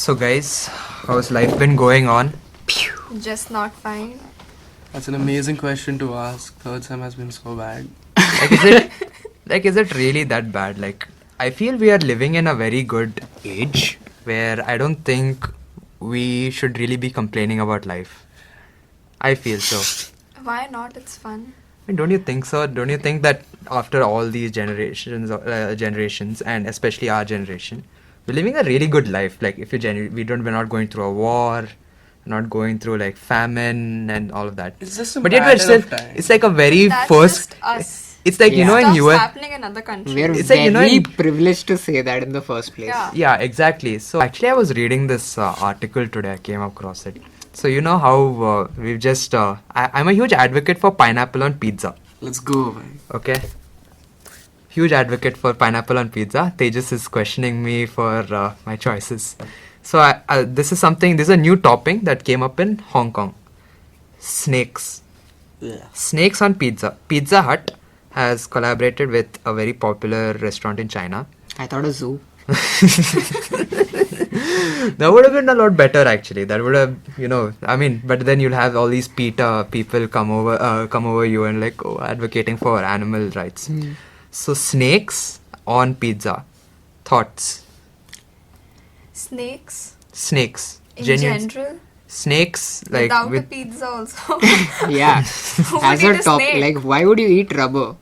So guys, how's life been going on? Just not fine. That's an amazing question to ask. Third sem has been so bad. Is it really that bad? Like, I feel we are living in a very good age where I don't think we should really be complaining about life. I feel so. Why not? It's fun. I mean, don't you think so? Don't you think that after all these generations, and especially our generation, we're living a really good life? Like, if we're not going through a war, not going through like famine and all of that. It's just a But yet matter we're still. of time. It's like a very That's first. just us. It's like, you know, in Stuff's US. happening in other countries. We're It's like, very you know, privileged to say that in the first place. Yeah. Yeah, exactly. So actually, I was reading this article today. I came across it. So you know how we've just. I'm a huge advocate for pineapple on pizza. Let's go, man. Okay. Huge advocate for pineapple on pizza. Tejas is questioning me for my choices. So this is a new topping that came up in Hong Kong. Snakes. Yeah. Snakes on pizza. Pizza Hut has collaborated with a very popular restaurant in China. I thought a zoo. That would have been a lot better, actually. That would have, but then you'll have all these people come over you and like advocating for animal rights. So snakes on pizza. Thoughts? Snakes in Genuine general. snakes, like Without a with pizza also. Yeah. Who As would a eat top, snake? like, why would you eat rubber?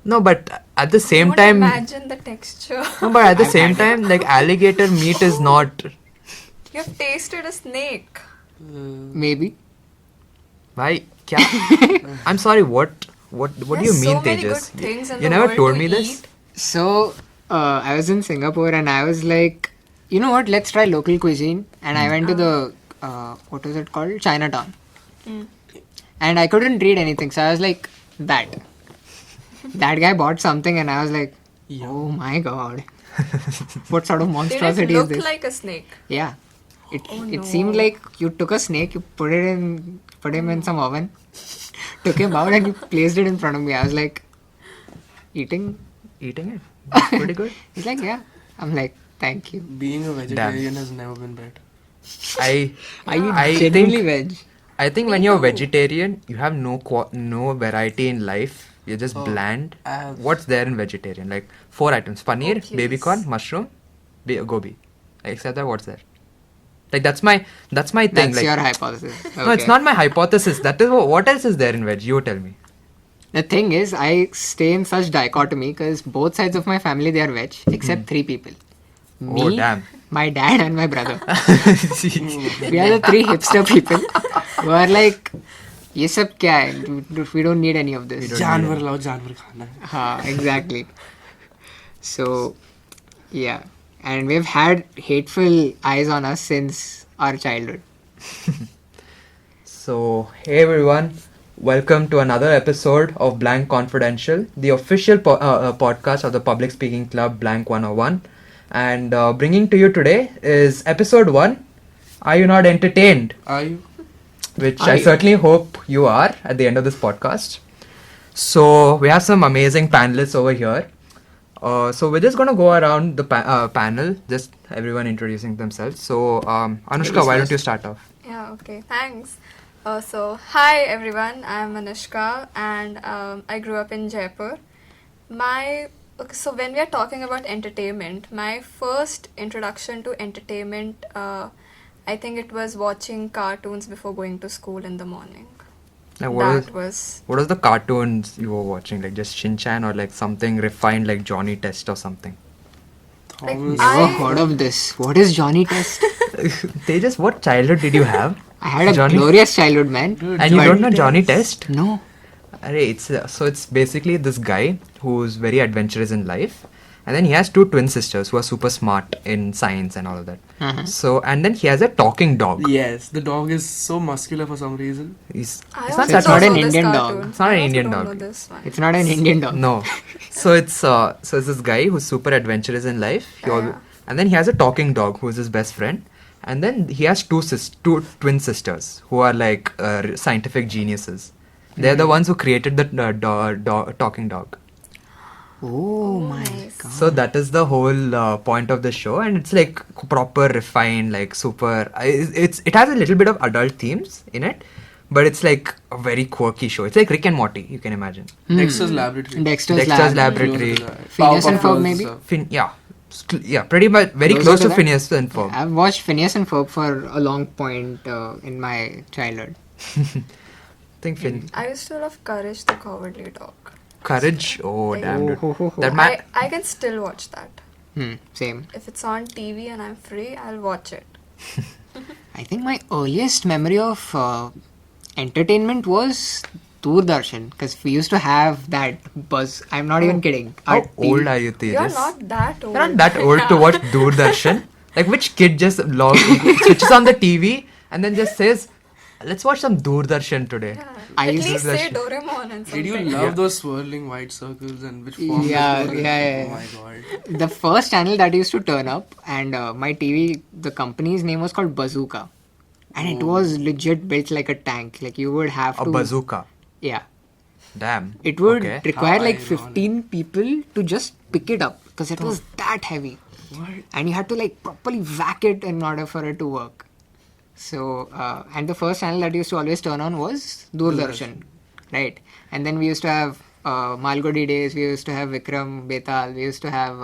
no, but at the same Don't time, imagine the texture. no, but at the I've same had it. time, like alligator meat is not. You've tasted a snake. Maybe. Why? Kya? I'm sorry. What do you There's mean, so many good Tejas? things in You the never world told to me this. eat. So, I was in Singapore and I was like, you know what, let's try local cuisine. And I went to the, what was it called? Chinatown. Mm. And I couldn't read anything. So I was like, that guy bought something and I was like, Yeah. oh my god. What sort of Did it monstrosity is look this? like a snake? Yeah. It Oh, it no. seemed like you took a snake, you put him in some oven, took him out and you placed it in front of me. I was like, eating? Eating it. That's pretty good. He's like, yeah. I'm like, thank you. Being a vegetarian has never been better. Are you I genuinely think- veg? I think Me when you're too. vegetarian, you have no variety in life. You're just Oh, bland. I have- What's there in vegetarian? Like 4 items: paneer, Oh, baby please. corn, mushroom, gobi. Except that, what's there? Like that's my thing. That's like your hypothesis. no, it's Okay. not my hypothesis. That is what else is there in veg? You tell me. The thing is, I stay in such dichotomy because both sides of my family, they are veg, except 3 people. Me, Oh damn. my dad and my brother. We are the 3 hipster people who are like, ये सब क्या है? We don't need any of this. जानवर लाओ, जानवर खाना है. हाँ, exactly. So, yeah. And we've had hateful eyes on us since our childhood. So, hey everyone, welcome to another episode of Blank Confidential, the official podcast of the Public Speaking Club Blank 101. And bringing to you today is episode 1, Are You Not Entertained? Are you? Which Are I you? certainly hope you are at the end of this podcast. So, we have some amazing panelists over here. So we're just going to go around the panel, just everyone introducing themselves. So, Anushka, why don't you start off? Yeah, okay. Thanks. So, hi everyone. I'm Anushka and I grew up in Jaipur. So when we are talking about entertainment, my first introduction to entertainment, I think it was watching cartoons before going to school in the morning. Like, That was what was the cartoons you were watching? Like just Shin-chan or like something refined like Johnny Test or something? Thomas. I- Never heard of this. What is Johnny Test? Tejas, what childhood did you have? I had a Johnny- glorious childhood, man. Dude, And you But- don't know Johnny Test? No. It's basically this guy who's very adventurous in life, and then he has 2 twin sisters who are super smart in science and all of that. Uh-huh. So, and then he has a talking dog. Yes, the dog is so muscular for some reason. He's I it's also not It's that not don't an know this Indian cartoon. dog. It's not an I also Indian don't dog. know this one. It's not an Indian dog. No. So it's this guy who's super adventurous in life. Yeah. And then he has a talking dog who's his best friend. And then he has 2 twin sisters who are like scientific geniuses. They're the ones who created the talking dog. Oh my nice. god. So that is the whole point of the show, and it's like proper refined, like super. It has a little bit of adult themes in it, but it's like a very quirky show. It's like Rick and Morty, you can imagine. Dexter's Laboratory. Dexter's Dexter's Lab. Laboratory. Closer to that. Phineas and Powerpuff Ferb Girls maybe? stuff. Yeah, pretty much very Closer close to to that? Phineas and Ferb. I've watched Phineas and Ferb for a long point in my childhood. I think I used to love Courage the Cowardly Dog. Courage. Oh Like- damn, dude. Oh. That man. I can still watch that. Same. If it's on TV and I'm free, I'll watch it. I think my earliest memory of entertainment was Doordarshan because we used to have that buzz. I'm not even kidding. Our How TV old are you, Tejas? You're not that old. You're not that old to watch Doordarshan. Like which kid just switches on the TV and then just says, "Let's watch some Doordarshan today." Yeah. I At used least to- say Doraemon and something. Did you love those swirling white circles and which form? Yeah, they were in? yeah. Oh my god. The first channel that used to turn up, and my TV, the company's name was called Bazooka, and it was legit built like a tank. Like you would have A to. bazooka. Yeah. Damn. It would Okay. require How like ironic. 15 people to just pick it up because it was that heavy. What? And you had to like properly whack it in order for it to work. So, and the first channel that used to always turn on was Doordarshan, right? And then we used to have Malgudi Days, we used to have Vikram Betal, we used to have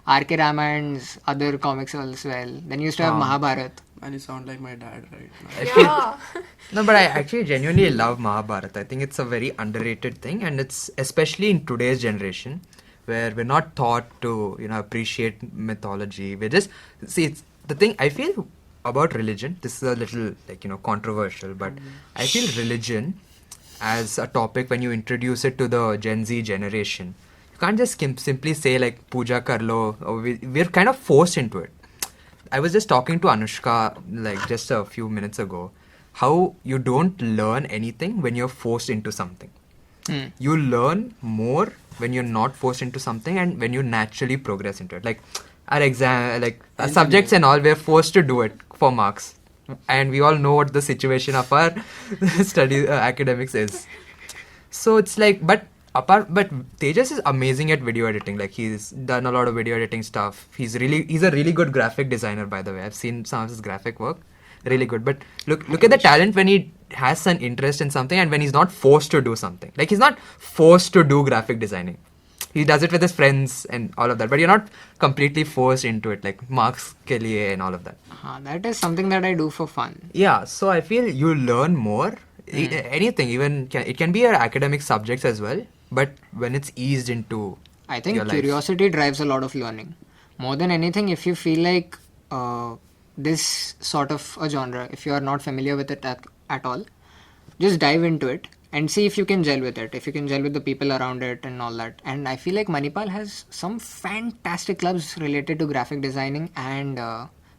R.K. Raman's other comics as well. Then you used to have Mahabharat. And you sound like my dad right now. Yeah. No, but I actually genuinely love Mahabharata. I think it's a very underrated thing, and it's especially in today's generation where we're not taught to, appreciate mythology. We're just it's the thing I feel about religion. This is a little controversial, but I feel religion as a topic when you introduce it to the Gen Z generation, you can't just simply say like puja kar lo. Or we're kind of forced into it. I was just talking to Anushka like just a few minutes ago how you don't learn anything when you're forced into something. You learn more when you're not forced into something and when you naturally progress into it. Like our exam, like our subjects and all, we're forced to do it for marks. And we all know what the situation of our study academics is. So it's like, but Tejas is amazing at video editing. Like he's done a lot of video editing stuff. He's a really good graphic designer, by the way. I've seen some of his graphic work, really good. But look at the talent when he has an interest in something and when he's not forced to do something. Like he's not forced to do graphic designing. He does it with his friends and all of that. But you're not completely forced into it, like marks ke liye and all of that. That is something that I do for fun. Yeah, so I feel you learn more. Anything, even it can be your academic subjects as well. But when it's eased into I think your life. curiosity drives a lot of learning. More than anything, if you feel like this sort of a genre, if you are not familiar with it at all, just dive into it and see if you can gel with it, if you can gel with the people around it and all that. And I feel like Manipal has some fantastic clubs related to graphic designing and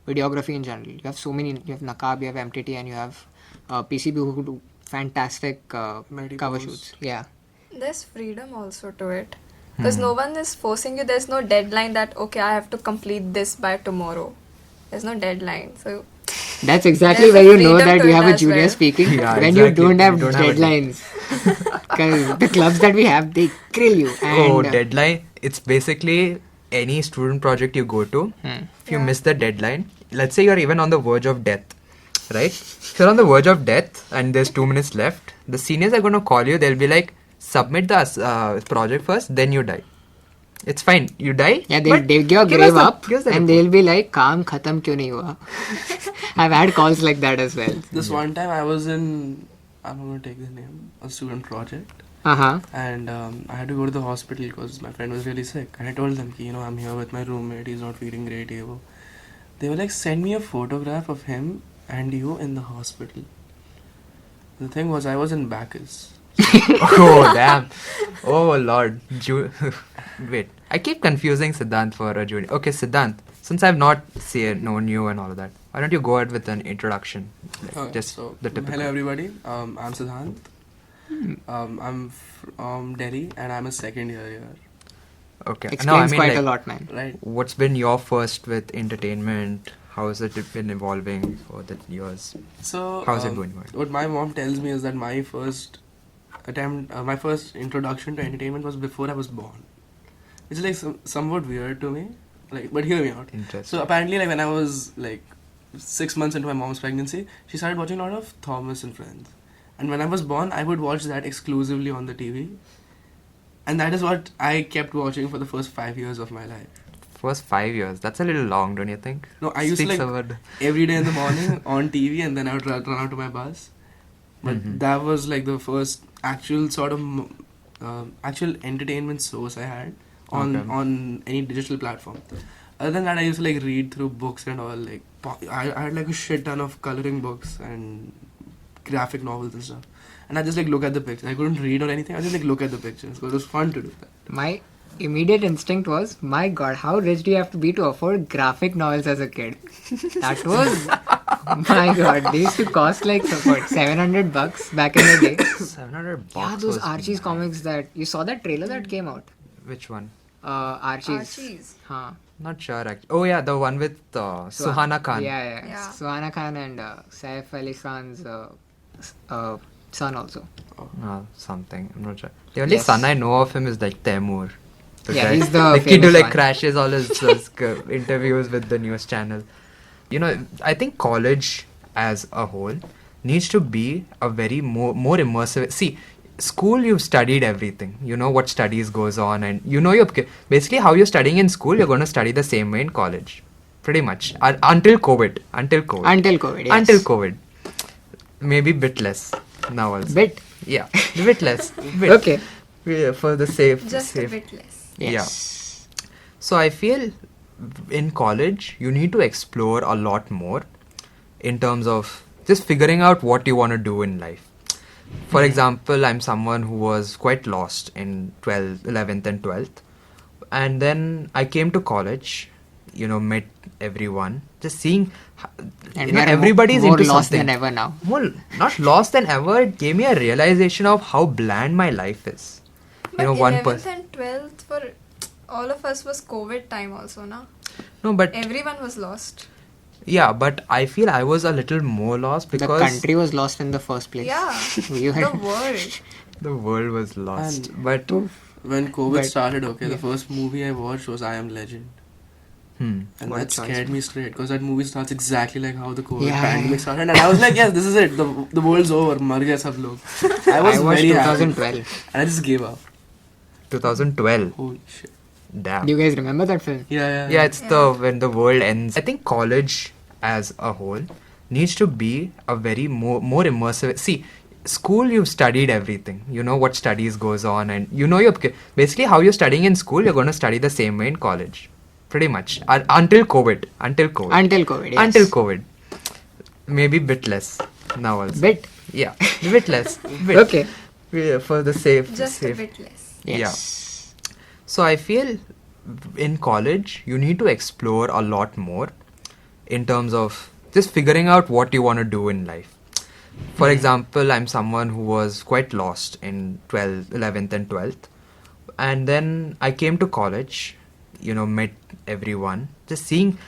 videography in general. You have so many, you have Nakab, you have MTT, and you have PCB who do fantastic cover shoots. Yeah. There's freedom also to it. Because no one is forcing you. There's no deadline that, okay, I have to complete this by tomorrow. There's no deadline. So That's exactly There's where a you know freedom that to you it have a as junior well. speaking Yeah, when you exactly. don't have You don't have a deadlines. Because the clubs that we have, they grill you. And, deadline. It's basically any student project you go to. If you Yeah. miss the deadline, let's say you're even on the verge of death, right? If you're on the verge of death and there's 2 minutes left, the seniors are going to call you. They'll be like, submit the project first, then you die. It's fine. You die. yeah, but they give your give us grave the- up give us the and report. they'll be like, "Kaam khatam kyun nahi hua?" I've had calls like that as well. This one time I was in, I'm not going to take the name, a student project. Uh-huh. And I had to go to the hospital because my friend was really sick. And I told them, I'm here with my roommate, he's not feeling great. Ye wo. They were like, send me a photograph of him and you in the hospital. The thing was, I was in Bacchus. Oh damn! Oh lord! Wait, I keep confusing Siddhant for a junior. Okay, Siddhant. Since I've not known you and all of that, why don't you go ahead with an introduction? Like, Okay, just so, the typical. hello everybody, I'm Siddhant. I'm from Delhi and I'm a second year here. Okay. Explains quite a lot, man. Right? What's been your first with entertainment? How has it been evolving for yours? So, How's it going? what my mom tells me is that my first introduction to entertainment was before I was born. which is like somewhat weird to me. Like, but hear me out. Interesting. So apparently, like when I was like 6 months into my mom's pregnancy, she started watching a lot of Thomas and Friends. And when I was born, I would watch that exclusively on the TV. And that is what I kept watching for the first 5 years of my life. First 5 years. That's a little long, don't you think? No, I used to Speaks like about- every day in the morning on TV, and then I would run out to my bus. But Mhm. that was like the first actual sort of actual entertainment source I had on any digital platform. Other than that, I used to like read through books and all. Like I had like a shit ton of coloring books and graphic novels and stuff. And I just like look at the pictures. I couldn't read or anything. I just like look at the pictures because it was fun to do that. My immediate instinct was, my god, how rich do you have to be to afford graphic novels as a kid? That was, my god, they used to cost like what, $700 back in the day. 700 Yeah, bucks. those was Archie's nice. comics that you saw, that trailer that came out. Which one? Archie's. Archie's. Huh. Not sure. Oh yeah, the one with Suhana Khan. Yeah. Yeah. Suhana Khan and Saif Ali Khan's son also. Something. I'm not sure. The only Yes. son I know of him is like Taimur. Yeah, he's the kid who famous like one. crashes all his interviews with the news channel. You know, I think college as a whole needs to be a very more immersive. See, school you've studied everything. You know what studies goes on, and you know basically how you're studying in school. You're going to study the same way in college, pretty much until COVID. Until COVID, yes. Until COVID. Maybe bit less now also. Bit. Yeah, a bit less. Bit. Okay. Yeah, for the safe. Just safe. a bit less. Yes. So I feel in college you need to explore a lot more in terms of just figuring out what you want to do in life. For example, I'm someone who was quite lost in 11th and 12th. And then I came to college, met everyone, just seeing And we are everybody's more into lost something. than ever now. More, not lost than ever, it gave me a realization of how bland my life is. But One 11th person. and 12th for all of us was COVID time also, na? No, but Everyone was lost. yeah, but I feel I was a little more lost because The country was lost in the first place. Yeah. You The had, world. the world was lost. And- But When COVID But- started, the yeah. first movie I watched was I Am Legend. And What a that choice. scared me straight because that movie starts exactly like how the COVID Yeah. pandemic started. And I was like, yes, this is it. The world's over. Mar gaya sab log. I was I watched very happy. 2012. And I just gave up. 2012. Holy shit. Damn. Do you guys remember that film? Yeah, it's the when the world ends. I think college as a whole needs to be a very more immersive. See, school you've studied everything. You know what studies goes on, and you know basically how you're studying in school. You're going to study the same way in college, pretty much until COVID. Until COVID. Until COVID, yes. Until COVID. Maybe bit less now also. Bit. Yeah, a bit less. Bit. Okay. Yeah, for the safe. Just a safe. bit less. Yes. So I feel in college you need to explore a lot more in terms of just figuring out what you want to do in life. For example, I'm someone who was quite lost in 11th and 12th. And then I came to college, met everyone, just seeing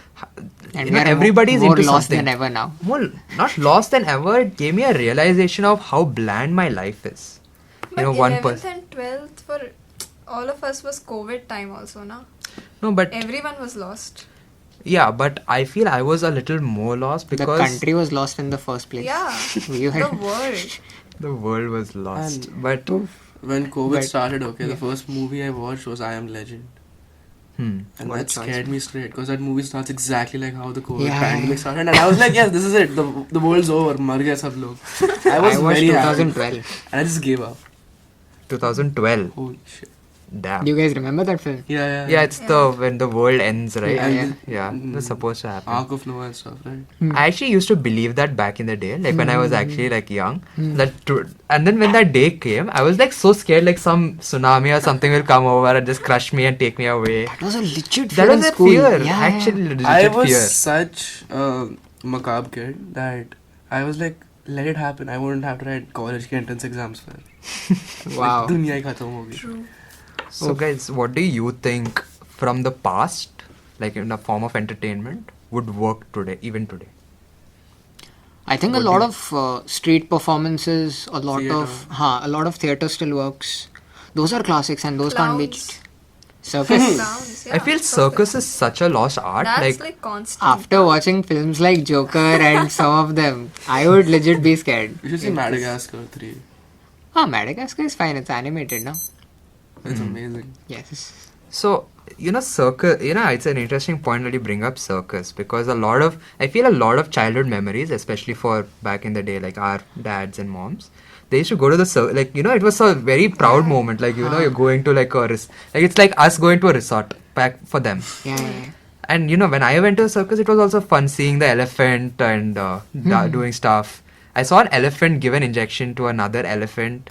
And we are everybody's more into lost something. than ever now. More, not lost than ever, it gave me a realization of how bland my life is. But One 11th person. and 12th for all of us was COVID time also, na? No, but Everyone was lost. yeah, but I feel I was a little more lost The because country was lost in the first place. Yeah. You The had, world. the world was lost. And- But When COVID But- started, the yeah. first movie I watched was I Am Legend. And What a that choice. scared me straight because that movie starts exactly like how the COVID Yeah. pandemic started. And I was like, yes, this is it. The world's over. Mar gaya sab log. I was I watched very happy. 2012. And I just gave up. 2012. Holy shit. Damn. Do you guys remember that film? Yeah, it's the when the world ends, right? Yeah, Yeah, that's supposed to happen. Arc of Noah and stuff, right? I actually used to believe that back in the day, like when I was actually like young. And then when that day came, I was like so scared, like some tsunami or something will come over and just crush me and take me away. That was a legit That fear was in a school. fear, Yeah, actually legit I was fear. such a macabre kid that I was like, let it happen. I wouldn't have to write college के entrance exams for. Wow. Like, दुनिया ही खत्म होगी. True. So guys, what do you think from the past, like in a form of entertainment, would work today, even today? I think What a do lot you- of street performances, a lot of theatre still works. Those are classics and those can't be. Clowns. Circus. Clowns, I feel circus is such a lost art. That's Like, constant. After watching films like Joker and some of them, I would legit be scared. You should see If this- Madagascar 3. Madagascar is fine. It's animated, no? It's amazing. Yes. so, circus, it's an interesting point that you bring up circus because I feel a lot of childhood memories, especially for back in the day, like our dads and moms, they used to go to the circus, like, it was a very proud moment, like, you're going to like it's like us going to a resort back for them. Yeah. And, when I went to a circus, it was also fun seeing the elephant and doing stuff. I saw an elephant give an injection to another elephant.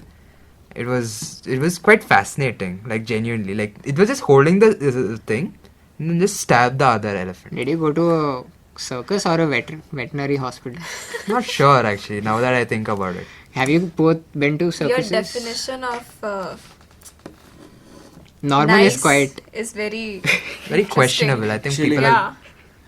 It was quite fascinating, like genuinely. Like it was just holding the thing and then just stab the other elephant. Did you go to a circus or a veterinary hospital? Not sure actually, now that I think about it. Have you both been to Your circuses? definition of Normal nice is quite. is very Very interesting. questionable. I think Chilling. people Yeah.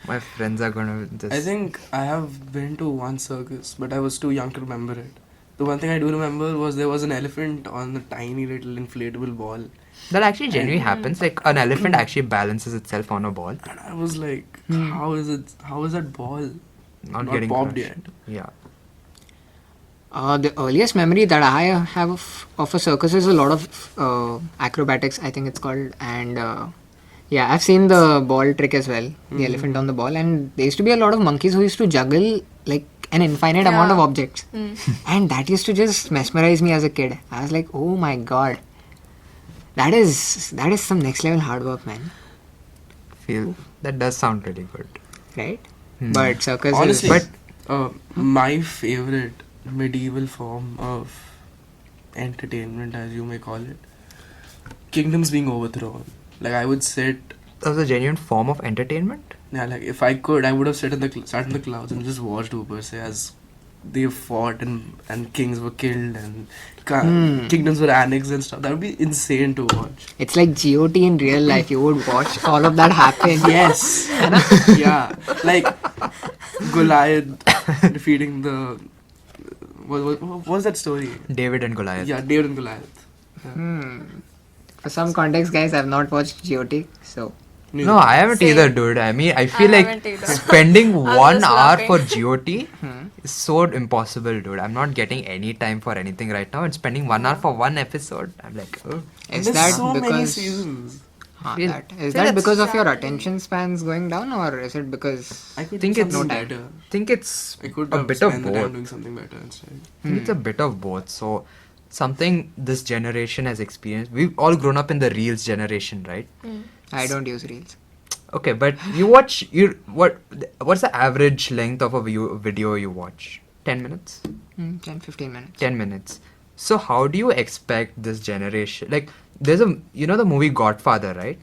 my friends are gonna just I think I have been to one circus, but I was too young to remember it. The one thing I do remember was there was an elephant on a tiny little inflatable ball. that actually genuinely happens. Like an elephant actually balances itself on a ball. And I was like, how is that ball Not getting popped crushed. yet? Yeah. The earliest memory that I have of a circus is a lot of acrobatics, I think it's called. And I've seen the ball trick as well, the elephant on the ball. And there used to be a lot of monkeys who used to juggle like an infinite amount of objects. And that used to just mesmerize me as a kid. I was like, oh my god. That is some next level hard work, man. Feel that does sound really good. Right? But circus Honestly, is... my favorite medieval form of entertainment, as you may call it, kingdoms being overthrown. Like I would sit. That was a genuine form of entertainment. Yeah, like if I could, I would have sat in the clouds and just watched per se as they fought and kings were killed and kingdoms were annexed and stuff. That would be insane to watch. It's like GOT in real life. You would watch all of that happen. Yes. Yeah. Like Goliath defeating the. What was that story? David and Goliath. Yeah, David and Goliath. For some context, guys, I've not watched GOT, so... No, I haven't Same. either, dude. I mean, I feel haven't like either. spending I'm 1 just hour laughing. for GOT is so impossible, dude. I'm not getting any time for anything right now, and spending 1 hour for one episode, I'm like, oh. Is There's that so many because... seasons. Feel- Is feel that because it's- of your attention spans going down, or is it because... I could Think do it's something no time. better. think it's I could a have bit of spent the time both. doing something better instead. I think it's a bit of both. So, something this generation has experienced. We've all grown up in the Reels generation, right? I don't use Reels. Okay, but what's the average length of a video you watch? 10 minutes? 10-15 minutes. 10 minutes. So how do you expect this generation, like there's the movie Godfather, right?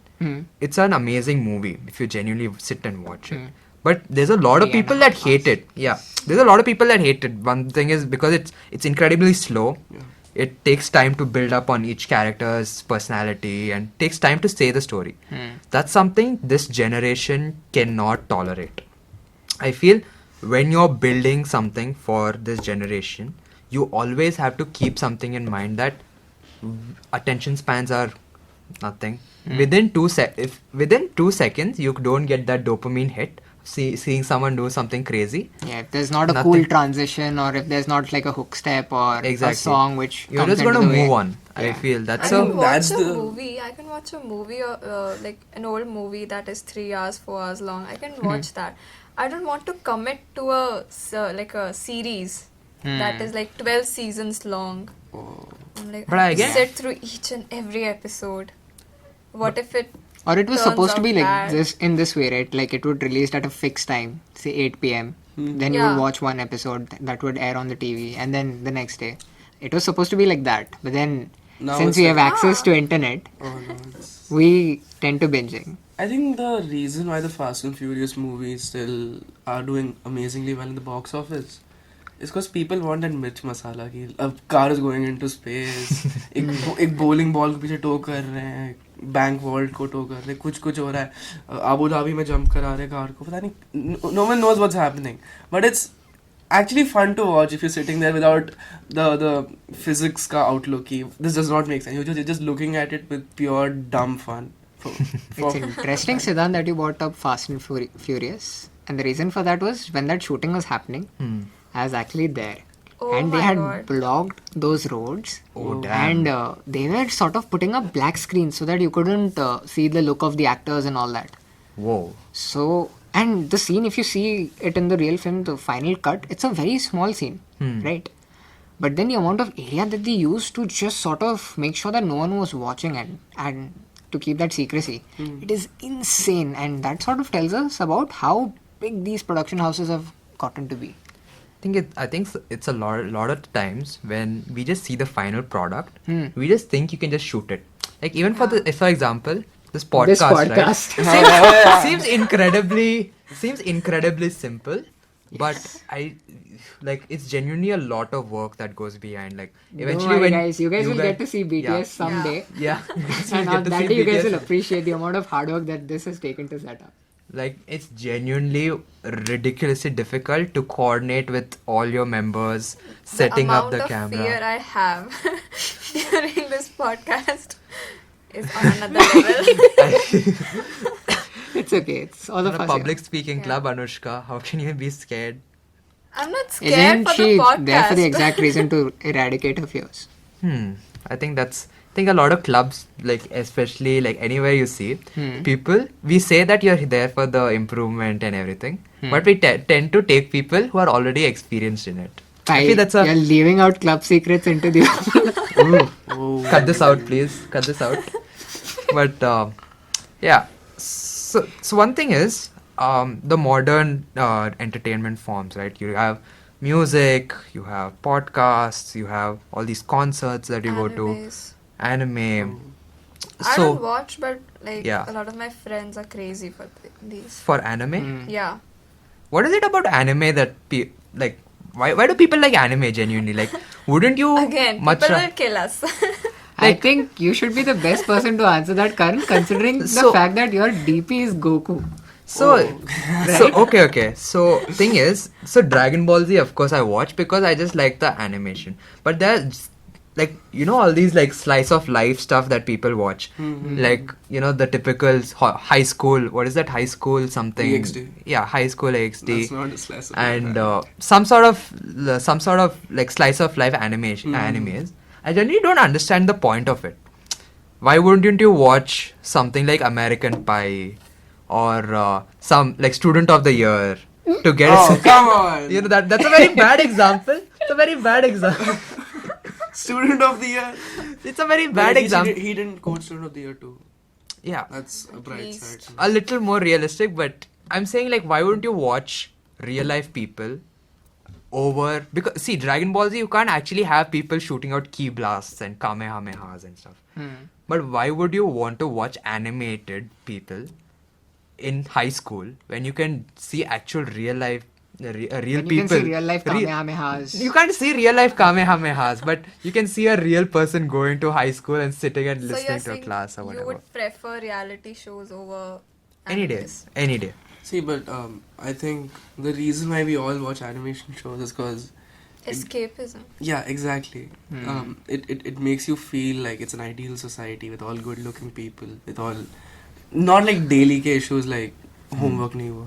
It's an amazing movie if you genuinely sit and watch it. But there's a lot of 3.5 people that hate it. Yeah, there's a lot of people that hate it. One thing is because it's incredibly slow. Yeah. It takes time to build up on each character's personality and takes time to say the story. That's something this generation cannot tolerate. I feel when you're building something for this generation, you always have to keep something in mind that attention spans are nothing. Within 2 seconds you don't get that dopamine hit, seeing someone do something crazy. Yeah, if there's not a Nothing. cool transition, or if there's not like a hook step or Exactly. a song which You're comes just going to into the move way. on. I Yeah. feel that's I a think watch that's a the- movie. I can watch a movie, like an old movie that is 3 hours, 4 hours long. I can watch that. I don't want to commit to a series that is like 12 seasons long. I'm like, But I I have to guess- sit through each and every episode. What if it? Or it was turns supposed to out be like bad? this in this way, right? Like it would release at a fixed time, say 8 p.m. Then you Yeah. would watch one episode that would air on the TV, and then the next day. It was supposed to be like that, but then Now since it's we have like- access to internet, Oh no. It's... we tend to binging. I think the reason why the Fast and Furious movies still are doing amazingly well in the box office is because people want that mirch masala ki a car is going into space, एक bowling ball को पीछे tow कर रहे हैं, bank vault को tow कर रहे हैं, कुछ हो रहा है, Abu Dhabi में jump करा रहे हैं car को, पता नहीं, no one knows what's happening, but it's actually fun to watch if you're sitting there without the physics ka outlook ki this does not make sense. You're just looking at it with pure dumb fun. It's interesting, Siddhant, that you brought up Fast and Furious. And the reason for that was when that shooting was happening, I was actually there. Oh And they my had God. blocked those roads. Oh, damn. And they were sort of putting up black screens so that you couldn't see the look of the actors and all that. Whoa. So, and the scene, if you see it in the real film, the final cut, it's a very small scene, right? But then the amount of area that they used to just sort of make sure that no one was watching and to keep that secrecy, it is insane. And that sort of tells us about how big these production houses have gotten to be. I think it's a lot of times when we just see the final product, we just think you can just shoot it. Like even for example, this podcast, right? seems incredibly simple, but it's genuinely a lot of work that goes behind. Like eventually, you guys will get to see BTS someday. Yeah. And on that day, you guys will appreciate the amount of hard work that this has taken to set up. Like it's genuinely ridiculously difficult to coordinate with all your members, setting up the camera. The amount of fear I have during this podcast is on another level. It's okay. It's all In of a us. public speaking club, Anushka, how can you be scared? I'm not scared Isn't for she the podcast. there for the exact reason to eradicate her fears? I think a lot of clubs, like especially like anywhere you see people, we say that you're there for the improvement and everything, but we tend to take people who are already experienced in it. I feel that's You're leaving out club secrets into the cut this out, please. Cut this out. But yeah. So one thing is the modern entertainment forms, right? You have music, you have podcasts, you have all these concerts that you go to, Animes. anime. I So don't watch, but like Yeah. a lot of my friends are crazy for these. for anime, Yeah. what is it about anime that like? Why do people like anime genuinely? Like, wouldn't you Again, much? people will kill us. I think you should be the best person to answer that, Karan, considering the So- fact that your DP is Goku. So okay. So thing is, so Dragon Ball Z, of course, I watch because I just like the animation. But there's like all these like slice of life stuff that people watch, like the typical high school. What is that? High school something? EXD. Yeah, high school EXD. That's not a slice of And life. some sort of like slice of life animes. I generally don't understand the point of it. Why wouldn't you watch something like American Pie or some like Student of the Year to get Oh, come on! that's a very bad example. It's a very bad example. Student of the year. It's a very But bad at least example. He didn't quote Student of the year too. Yeah, That's a bright least. side. a little more realistic, but I'm saying like why wouldn't you watch real life people over, because see, Dragon Ball Z, you can't actually have people shooting out ki blasts and kamehamehas and stuff. But why would you want to watch animated people in high school when you can see actual real life real When people? you can see real life Kamehamehas. You can't see real life kamehamehas, but you can see a real person going to high school and sitting and So you're listening to a saying class or you whatever. would prefer reality shows over Any day. animes? Any day. See, but I think the reason why we all watch animation shows is because Escapism. yeah, exactly. It makes you feel like it's an ideal society with all good looking people, with all not like daily के issues like homework नहीं हुआ,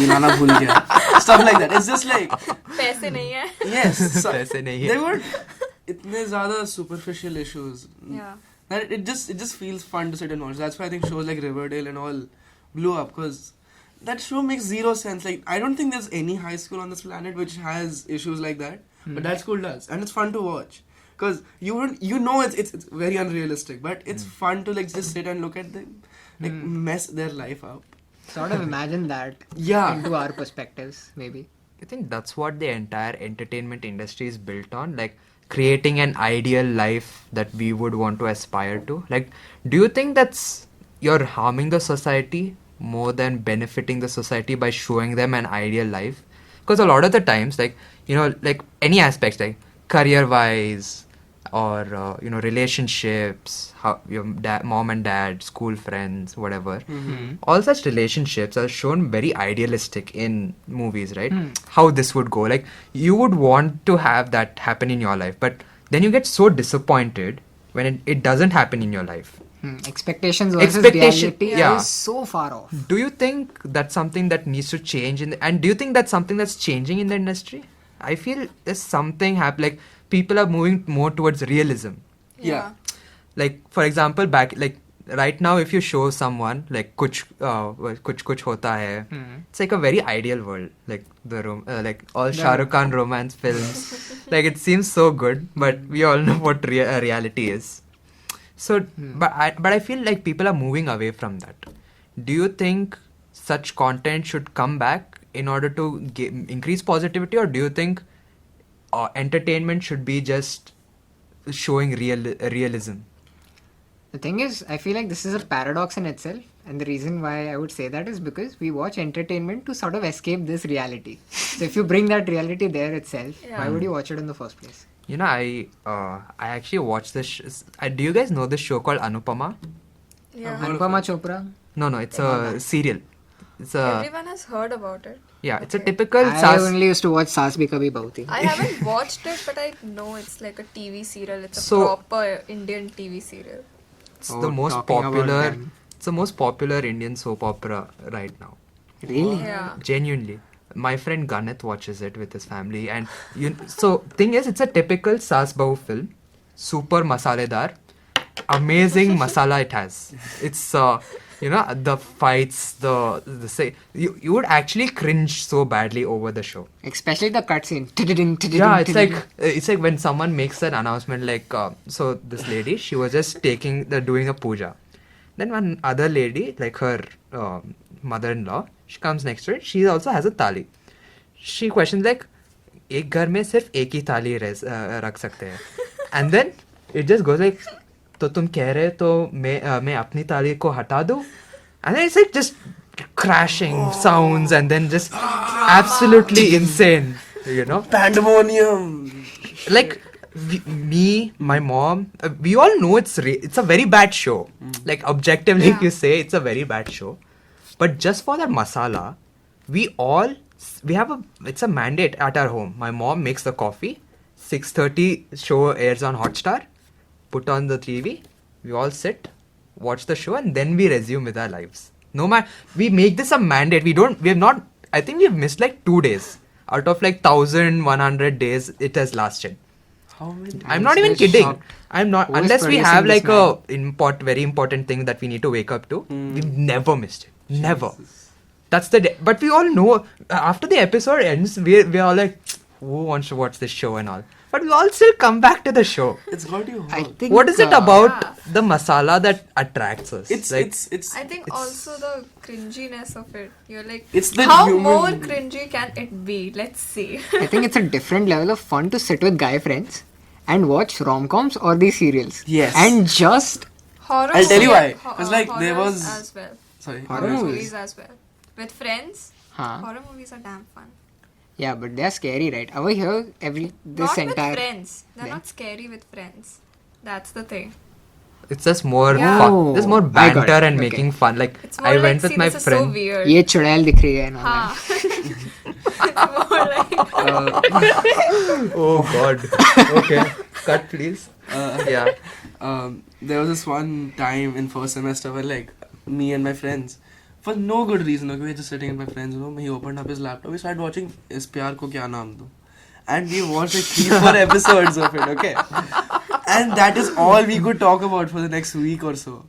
ये लाना भूल गया, stuff like that. It's just like पैसे नहीं है. yes, पैसे नहीं है. they were इतने ज़्यादा superficial issues Yeah. that it just feels fun to sit and watch. That's why I think shows like Riverdale and all blew up, because that show makes zero sense. Like, I don't think there's any high school on this planet which has issues like that, but that school does, and it's fun to watch because it's very unrealistic, but it's fun to like just sit and look at them like mess their life up. Sort of imagine that Yeah. into our perspectives, maybe. I think that's what the entire entertainment industry is built on, like creating an ideal life that we would want to aspire to. Like, do you think that's you're harming the society more than benefiting the society by showing them an ideal life? Because a lot of the times, like like any aspects, like career wise or relationships, how your mom and dad, school friends, whatever, all such relationships are shown very idealistic in movies, right? How this would go, like you would want to have that happen in your life, but then you get so disappointed when it doesn't happen in your life. Expectations versus Expectation, reality yeah. is so far off. Do you think that's something that needs to change and do you think that's something that's changing in the industry? I feel there's something like people are moving more towards realism. Yeah. Like for example, right now if you show someone like kuch hota hai, it's like a very ideal world, like like all Shah Rukh Khan romance films. Like it seems so good, but we all know what reality is. So but I feel like people are moving away from that. Do you think such content should come back in order to increase positivity, or do you think entertainment should be just showing realism? The thing is, I feel like this is a paradox in itself, and the reason why I would say that is because we watch entertainment to sort of escape this reality. So if you bring that reality there itself, why would you watch it in the first place? You know, I actually watched this. Do you guys know this show called Anupama? Yeah. Anupama Chopra? No, it's a serial. It's a Everyone has heard about it. yeah. It's a Okay. typical. I only used to watch Saas Bhi Kabhi Bahu Thi. I haven't watched it, but I know it's like a TV serial. It's a So- proper Indian TV serial. It's Oh, the most talking about popular. them. It's the most popular Indian soap opera right now. Really? Yeah. Genuinely. My friend Ganeth watches it with his family, and so thing is, it's a typical Saas Bahu film, super masaledar, amazing masala it has. It's the fights, the say you would actually cringe so badly over the show. Especially the cutscene. Yeah, it's like when someone makes an announcement like so this lady, she was just doing a puja. Then one other lady, like her mother-in-law, she comes next to it. She also has a thali. She questions like, एक घर में सिर्फ एक ही थाली रख सकते हैं. And then it just goes like, तो तुम कह रहे तो मैं अपनी थाली को हटा दूँ? And then it's like just crashing sounds and then just absolutely insane, Pandemonium. Like me, my mom, we all know it's a very bad show. Like objectively, if you say it's a very bad show, but just for that masala, it's a mandate at our home. My mom makes the coffee. 6:30 show airs on Hotstar. Put on the TV. We all sit, watch the show, and then we resume with our lives. No matter, we make this a mandate. I think we've missed like 2 days out of like 1,100 days it has lasted. How many? I'm not even still kidding. shocked. I'm not. Who is Unless we producing have this like very important thing that we need to wake up to. We've never missed it. Never. That's the day. But we all know after the episode ends, we're all like, who wants to watch this show and all. But we all still come back to the show. It's got you I hooked. think. What is it about Yeah. the masala that attracts us? It's I think also the cringiness of it. You're like, It's the how human- more cringy can it be? Let's see. I think it's a different level of fun to sit with guy friends and watch rom-coms or these serials. Yes. And just Horror. I'll tell you why. movies- 'Cause, like, there horrors was- as well. Sorry. Horror Horror movies. movies as well. With friends, huh. horror movies are damn fun. Yeah, but they're scary, right? Over here, this Not entire with friends. They're Then? not scary with friends. That's the thing. It's just more Yeah. fun. There's more I got banter it. and Okay. making fun. Like It's more I like, went see, with my this is so friend. weird. ये चुड़ैल दिख रही है and all हाँ. that. It's more like Oh God. Okay. Cut please. Yeah. There was this one time in first semester where like me and my friends, for no good reason, okay, we were just sitting with my friends, he opened up his laptop, we started watching Is Pyar Ko Kya Naam Do, and we watched like 3-4 episodes of it, okay, and that is all we could talk about for the next week or so.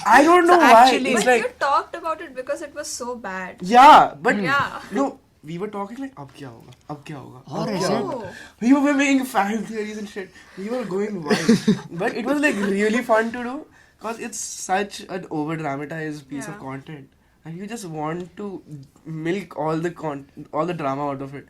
I don't know why. actually- It's but you like, talked about it because it was so bad. yeah, but Yeah. no, we were talking like, ab kya hoga, ab kya hoga, Or ab is kya it? hoga. Oh. We were making fan theories and shit. We were going wild. But it was like really fun to do because it's such an over dramatized piece of Yeah. content. And you just want to milk all the drama out of it.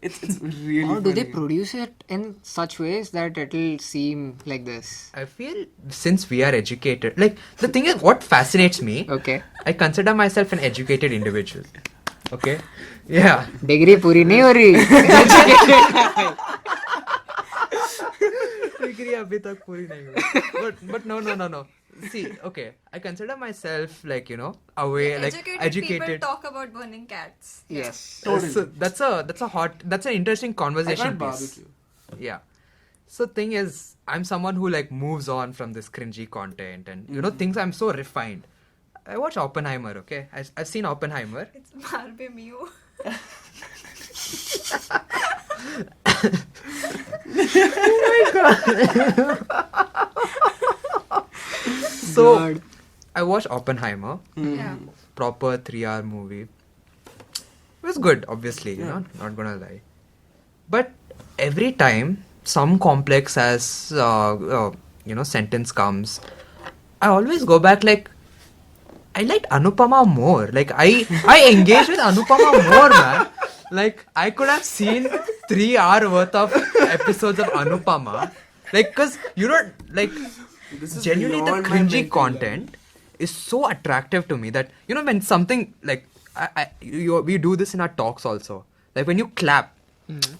It's really Or do they funny. produce it in such ways that it'll seem like this? I feel since we are educated, like the thing is, what fascinates me, Okay. I consider myself an educated individual. Okay, yeah. Degree पूरी नहीं हो रही. Degree अभी तक पूरी नहीं हुई. But no. See, okay, I consider myself like away, like Educated people talk about burning cats. Yes. Totally. So that's an interesting I conversation can't piece. barbecue. Yeah. So thing is, I'm someone who like moves on from this cringy content and things. I'm so refined. I watch Oppenheimer. Okay, I've seen Oppenheimer. It's Barbie Mew. So God. I watched Oppenheimer. Yeah. Proper 3-hour movie. It was good, obviously. Not gonna lie. But every time some complex as sentence comes, I always go back like I liked Anupama more. Like I engaged with Anupama more, man. Like I could have seen 3 hour worth of episodes of Anupama. Like, cause like This is genuinely the beyond my cringy mental content is so attractive to me that when something like we do this in our talks also. Like when you clap,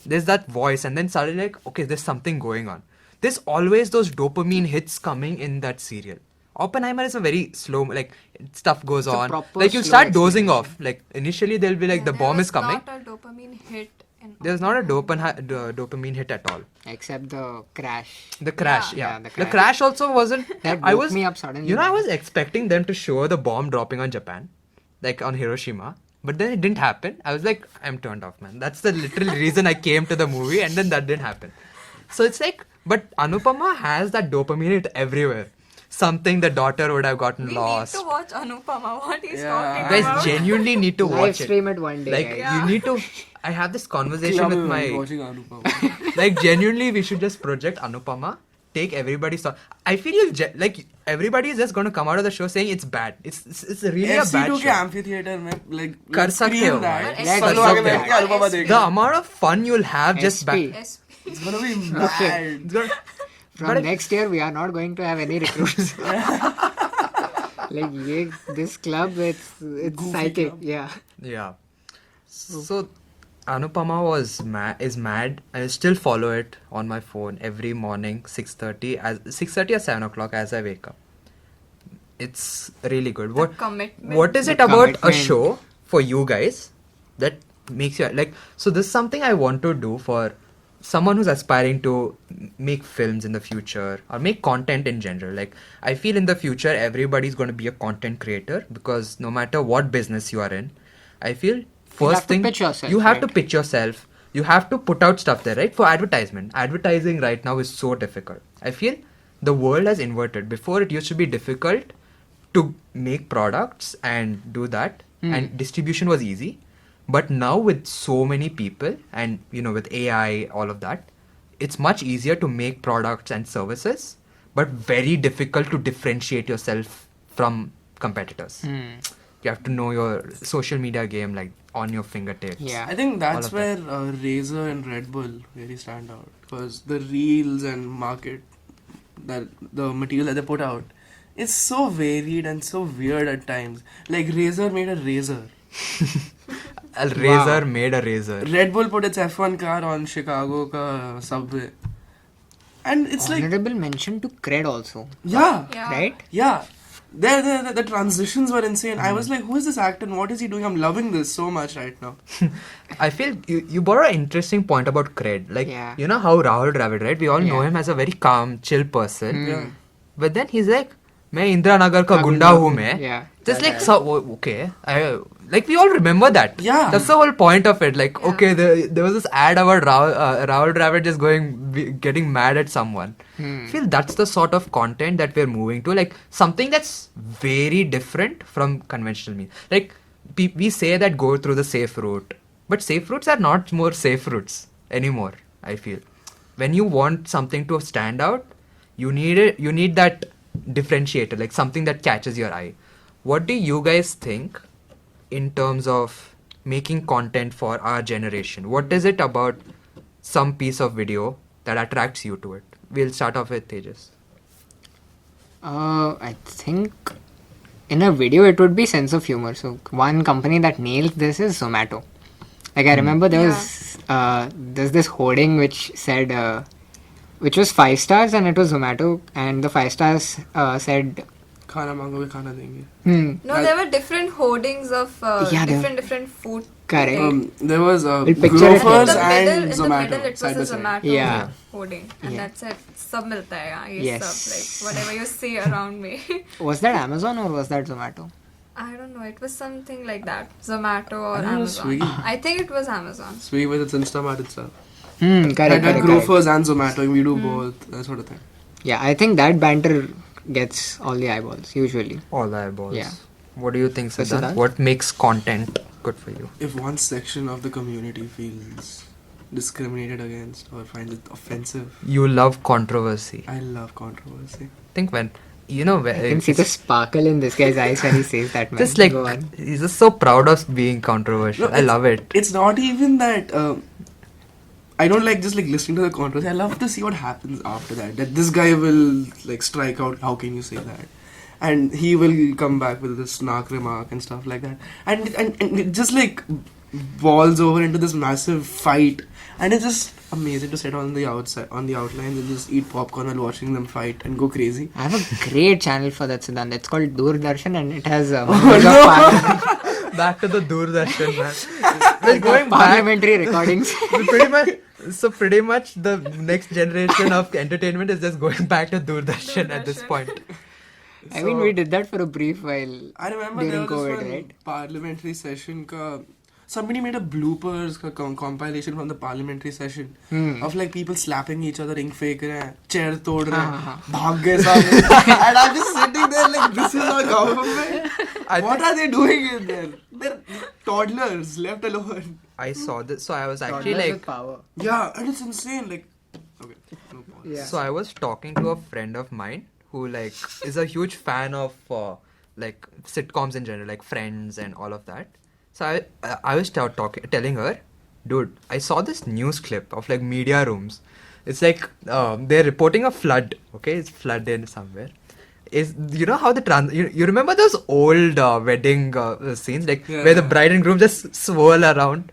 there's that voice and then suddenly like, okay, there's something going on. There's always those dopamine hits coming in that serial. Oppenheimer is a very slow, like stuff goes It's a on. proper Like you slow start dozing experience. off. Like initially they'll be like Yeah, the bomb is coming. There was not a dopamine hit. There's not a dopamine hit at all. Except the crash. The crash, Yeah. yeah. Yeah, The crash also wasn't. That I woke was me up suddenly. I was expecting them to show the bomb dropping on Japan, like on Hiroshima, but then it didn't happen. I was like, I'm turned off, man. That's the literal reason I came to the movie, and then that didn't happen. So it's like, but Anupama has that dopamine hit everywhere. Something the daughter would have gotten We lost. need to watch Anupama. What he's Yeah. talking You guys about. genuinely need to Live watch stream it one day. Like guys. Yeah. you need to. I have this conversation Club with event my. watching Anupama. Like genuinely we should just project Anupama, take everybody's thought. I feel like everybody is just going to come out of the show saying it's bad. It's really a bad FC2 के show. amphitheater में like कर सकते scream हो that. भाई। Yeah, सब कर लोग आके सकते बैठ हो। के Anupama The देखेंगे. amount of fun you'll have just SP. back. SP. It's gonna be mad. It's gonna, From but next year, we are not going to have any recruits. Like, this club, it's Goofy psychic. club. Yeah. yeah. So Anupama is mad. I still follow it on my phone every morning 6:30 or 7 o'clock as I wake up. It's really good. The commitment. What is The it about a commitment. show for you guys that makes you like? So this is something I want to do for someone who's aspiring to make films in the future or make content in general. Like I feel in the future everybody's going to be a content creator because no matter what business you are in, I feel first have to thing pitch yourself, you have to right? pitch yourself. You have to put out stuff there, right? For advertisement. Advertising right now is so difficult. I feel the world has inverted. Before it used to be difficult to make products and do that, and distribution was easy. But now with so many people and with AI, all of that, it's much easier to make products and services, but very difficult to differentiate yourself from competitors. You have to know your social media game like on your fingertips. Yeah. I think that's All of where Razer and Red Bull really stand out because the reels and market that the material that they put out is so varied and so weird at times. Like Razer made a razor. A razor made a razor. Red Bull put its F1 car on Chicago ka subway. And it's like, Honorable mention to Cred also. yeah, Yeah. Right? yeah. The transitions were insane. I was like, who is this actor and what is he doing? I'm loving this so much right now. I feel you brought an interesting point about cred. Like, Yeah. you know how Rahul Dravid, right? We all know Yeah. him as a very calm, chill person. Yeah. But then he's like, मैं इंदिरा नगर का गुंडा हूँ मैं. Yeah. Just like, so, okay. Like, we all remember that. Yeah. That's the whole point of it. Like, Yeah. okay, there was this ad about Rahul Dravid just getting mad at someone. I feel that's the sort of content that we're moving to. Like, something that's very different from conventional media. Like, we say that go through the safe route. But safe routes are not more safe routes anymore, I feel. When you want something to stand out, you need that differentiator, like something that catches your eye. What do you guys think in terms of making content for our generation? What is it about some piece of video that attracts you to it? We'll start off with Tejas. I think in a video it would be sense of humor. So one company that nails this is Zomato. Like I remember there's this hoarding which said which was 5 stars and it was Zomato and the 5 stars said खाना मांगोगे खाना देंगे. No, there were different hoardings of Yeah, there- different food Correct. There was We'll picture it Grofers later. and in the Zomato. middle, it side by was a side. Zomato Yeah. hoarding, and Yeah. that's it. Sab milta hai yahan, ye Yes. sab, like whatever you see around me. Was that Amazon or was that Zomato? I don't know. It was something like that, Zomato or I think it was Amazon. Swiggy. I think it was Amazon. Swiggy with its Instamart itself. Correct, Like correct, correct. Grofers and Zomato, we do both, that sort of thing. Yeah, I think that banter gets all the eyeballs, usually. All the eyeballs. Yeah. What do you think, So Siddhant? Siddhant? What makes content good for you? If one section of the community feels discriminated against or finds it offensive, You love controversy. I love controversy. Think when when I can see the sparkle in this guy's eyes when he says that, man. just like Go on. he's just so proud of being controversial. No, I love it. It's not even that. I don't like just like listening to the controversy. I love to see what happens after that. That this guy will like strike out. How can you say that? And he will come back with this snark remark and stuff like that. And it just like balls over into this massive fight. And it's just amazing to sit on the outside, on the outlines, and just eat popcorn while watching them fight and go crazy. I have a great channel for that, Siddhant. It's called Doordarshan and it has Back to the Doordarshan, man. Like going back, parliamentary recordings. pretty much the next generation of entertainment is just going back to Doordarshan at this Doordarshan. point. I mean, we did that for a brief while. I remember there During was COVID, this one right? parliamentary session ka somebody made a bloopers ka compilation from the parliamentary session of like people slapping each other, ink fake rahe hain, chair tod rahe hain, bhag gaye saamne. And I'm just sitting there like, this is our government. What are they doing in there? They're toddlers left alone. I saw this, so I was actually Toddlers like, with power. Yeah, and it's insane. Like, okay, no pause. Yeah. so I was talking to a friend of mine who like is a huge fan of like sitcoms in general, like Friends and all of that. So I was telling her, dude, I saw this news clip of like media rooms. It's like they're reporting a flood. Okay, it's flood in somewhere. Is how the you remember those old wedding scenes like Yeah. where the bride and groom just swirl around.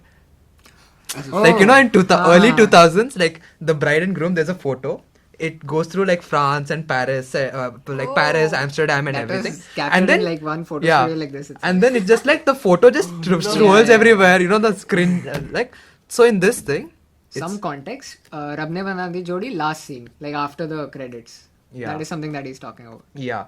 Oh. Like in early Ah. 2000s, like the bride and groom, there's a photo. It goes through like France and Paris, like Paris, Amsterdam, and That everything. was captured And then in like one photo yeah, studio like this. and then it's just like the photo just swirls Yeah. everywhere. The screen like so in this thing. Some context, Rab ne bana di jodi last scene, like after the credits. Yeah. That is something that he's talking about. Yeah,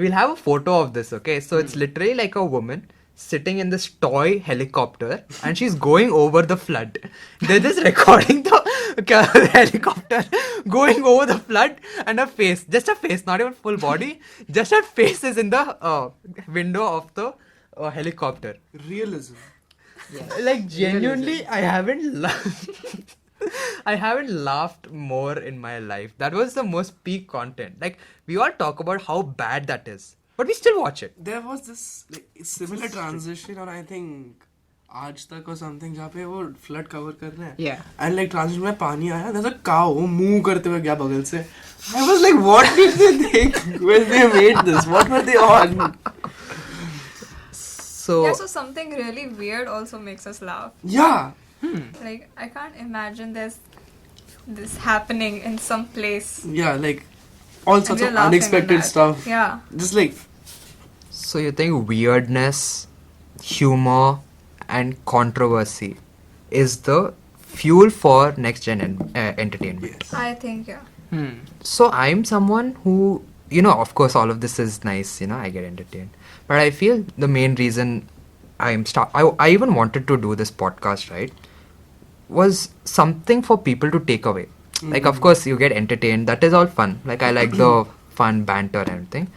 we'll have a photo of this. Okay, so it's literally like a woman sitting in this toy helicopter and she's going over the flood. They're just recording the helicopter going over the flood and her face, just her face, not even full body, just her face is in the window of the helicopter. Realism. Like genuinely, I haven't laughed more in my life. That was the most peak content. Like we all talk about how bad that is, but we still watch it. There was this like, similar transition on I think आज तक or something जहाँ पे वो flood cover कर रहे हैं. Yeah. And like transition में पानी आया, there's a cow वो move करते हुए गया बगल से. I was like, what did they think when they made this? What were they on? So Yeah, so something really weird also makes us laugh. Yeah. Like, I can't imagine there's this happening in some place. Yeah, like all and sorts we're of laughing at unexpected that. stuff. Yeah. Just like So you think weirdness, humor, and controversy is the fuel for next gen entertainment? yes. I think, yeah. So I'm someone who, of course, all of this is nice. I get entertained, but I feel the main reason I even wanted to do this podcast, right, was something for people to take away. Like, of course, you get entertained. That is all fun. Like, I like the fun banter and everything.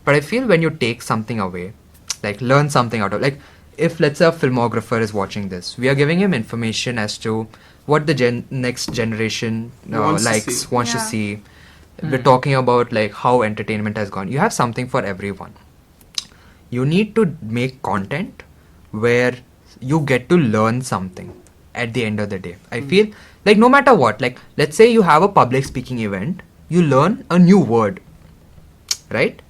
But I feel when you take something away, like learn something out of, like, if let's say a filmographer is watching this, we are giving him information as to what the next generation Wants to likes, see. wants to Yeah. see. We're talking about like how entertainment has gone. You have something for everyone. You need to make content where you get to learn something at the end of the day. I feel like no matter what, like let's say you have a public speaking event, you learn a new word, right?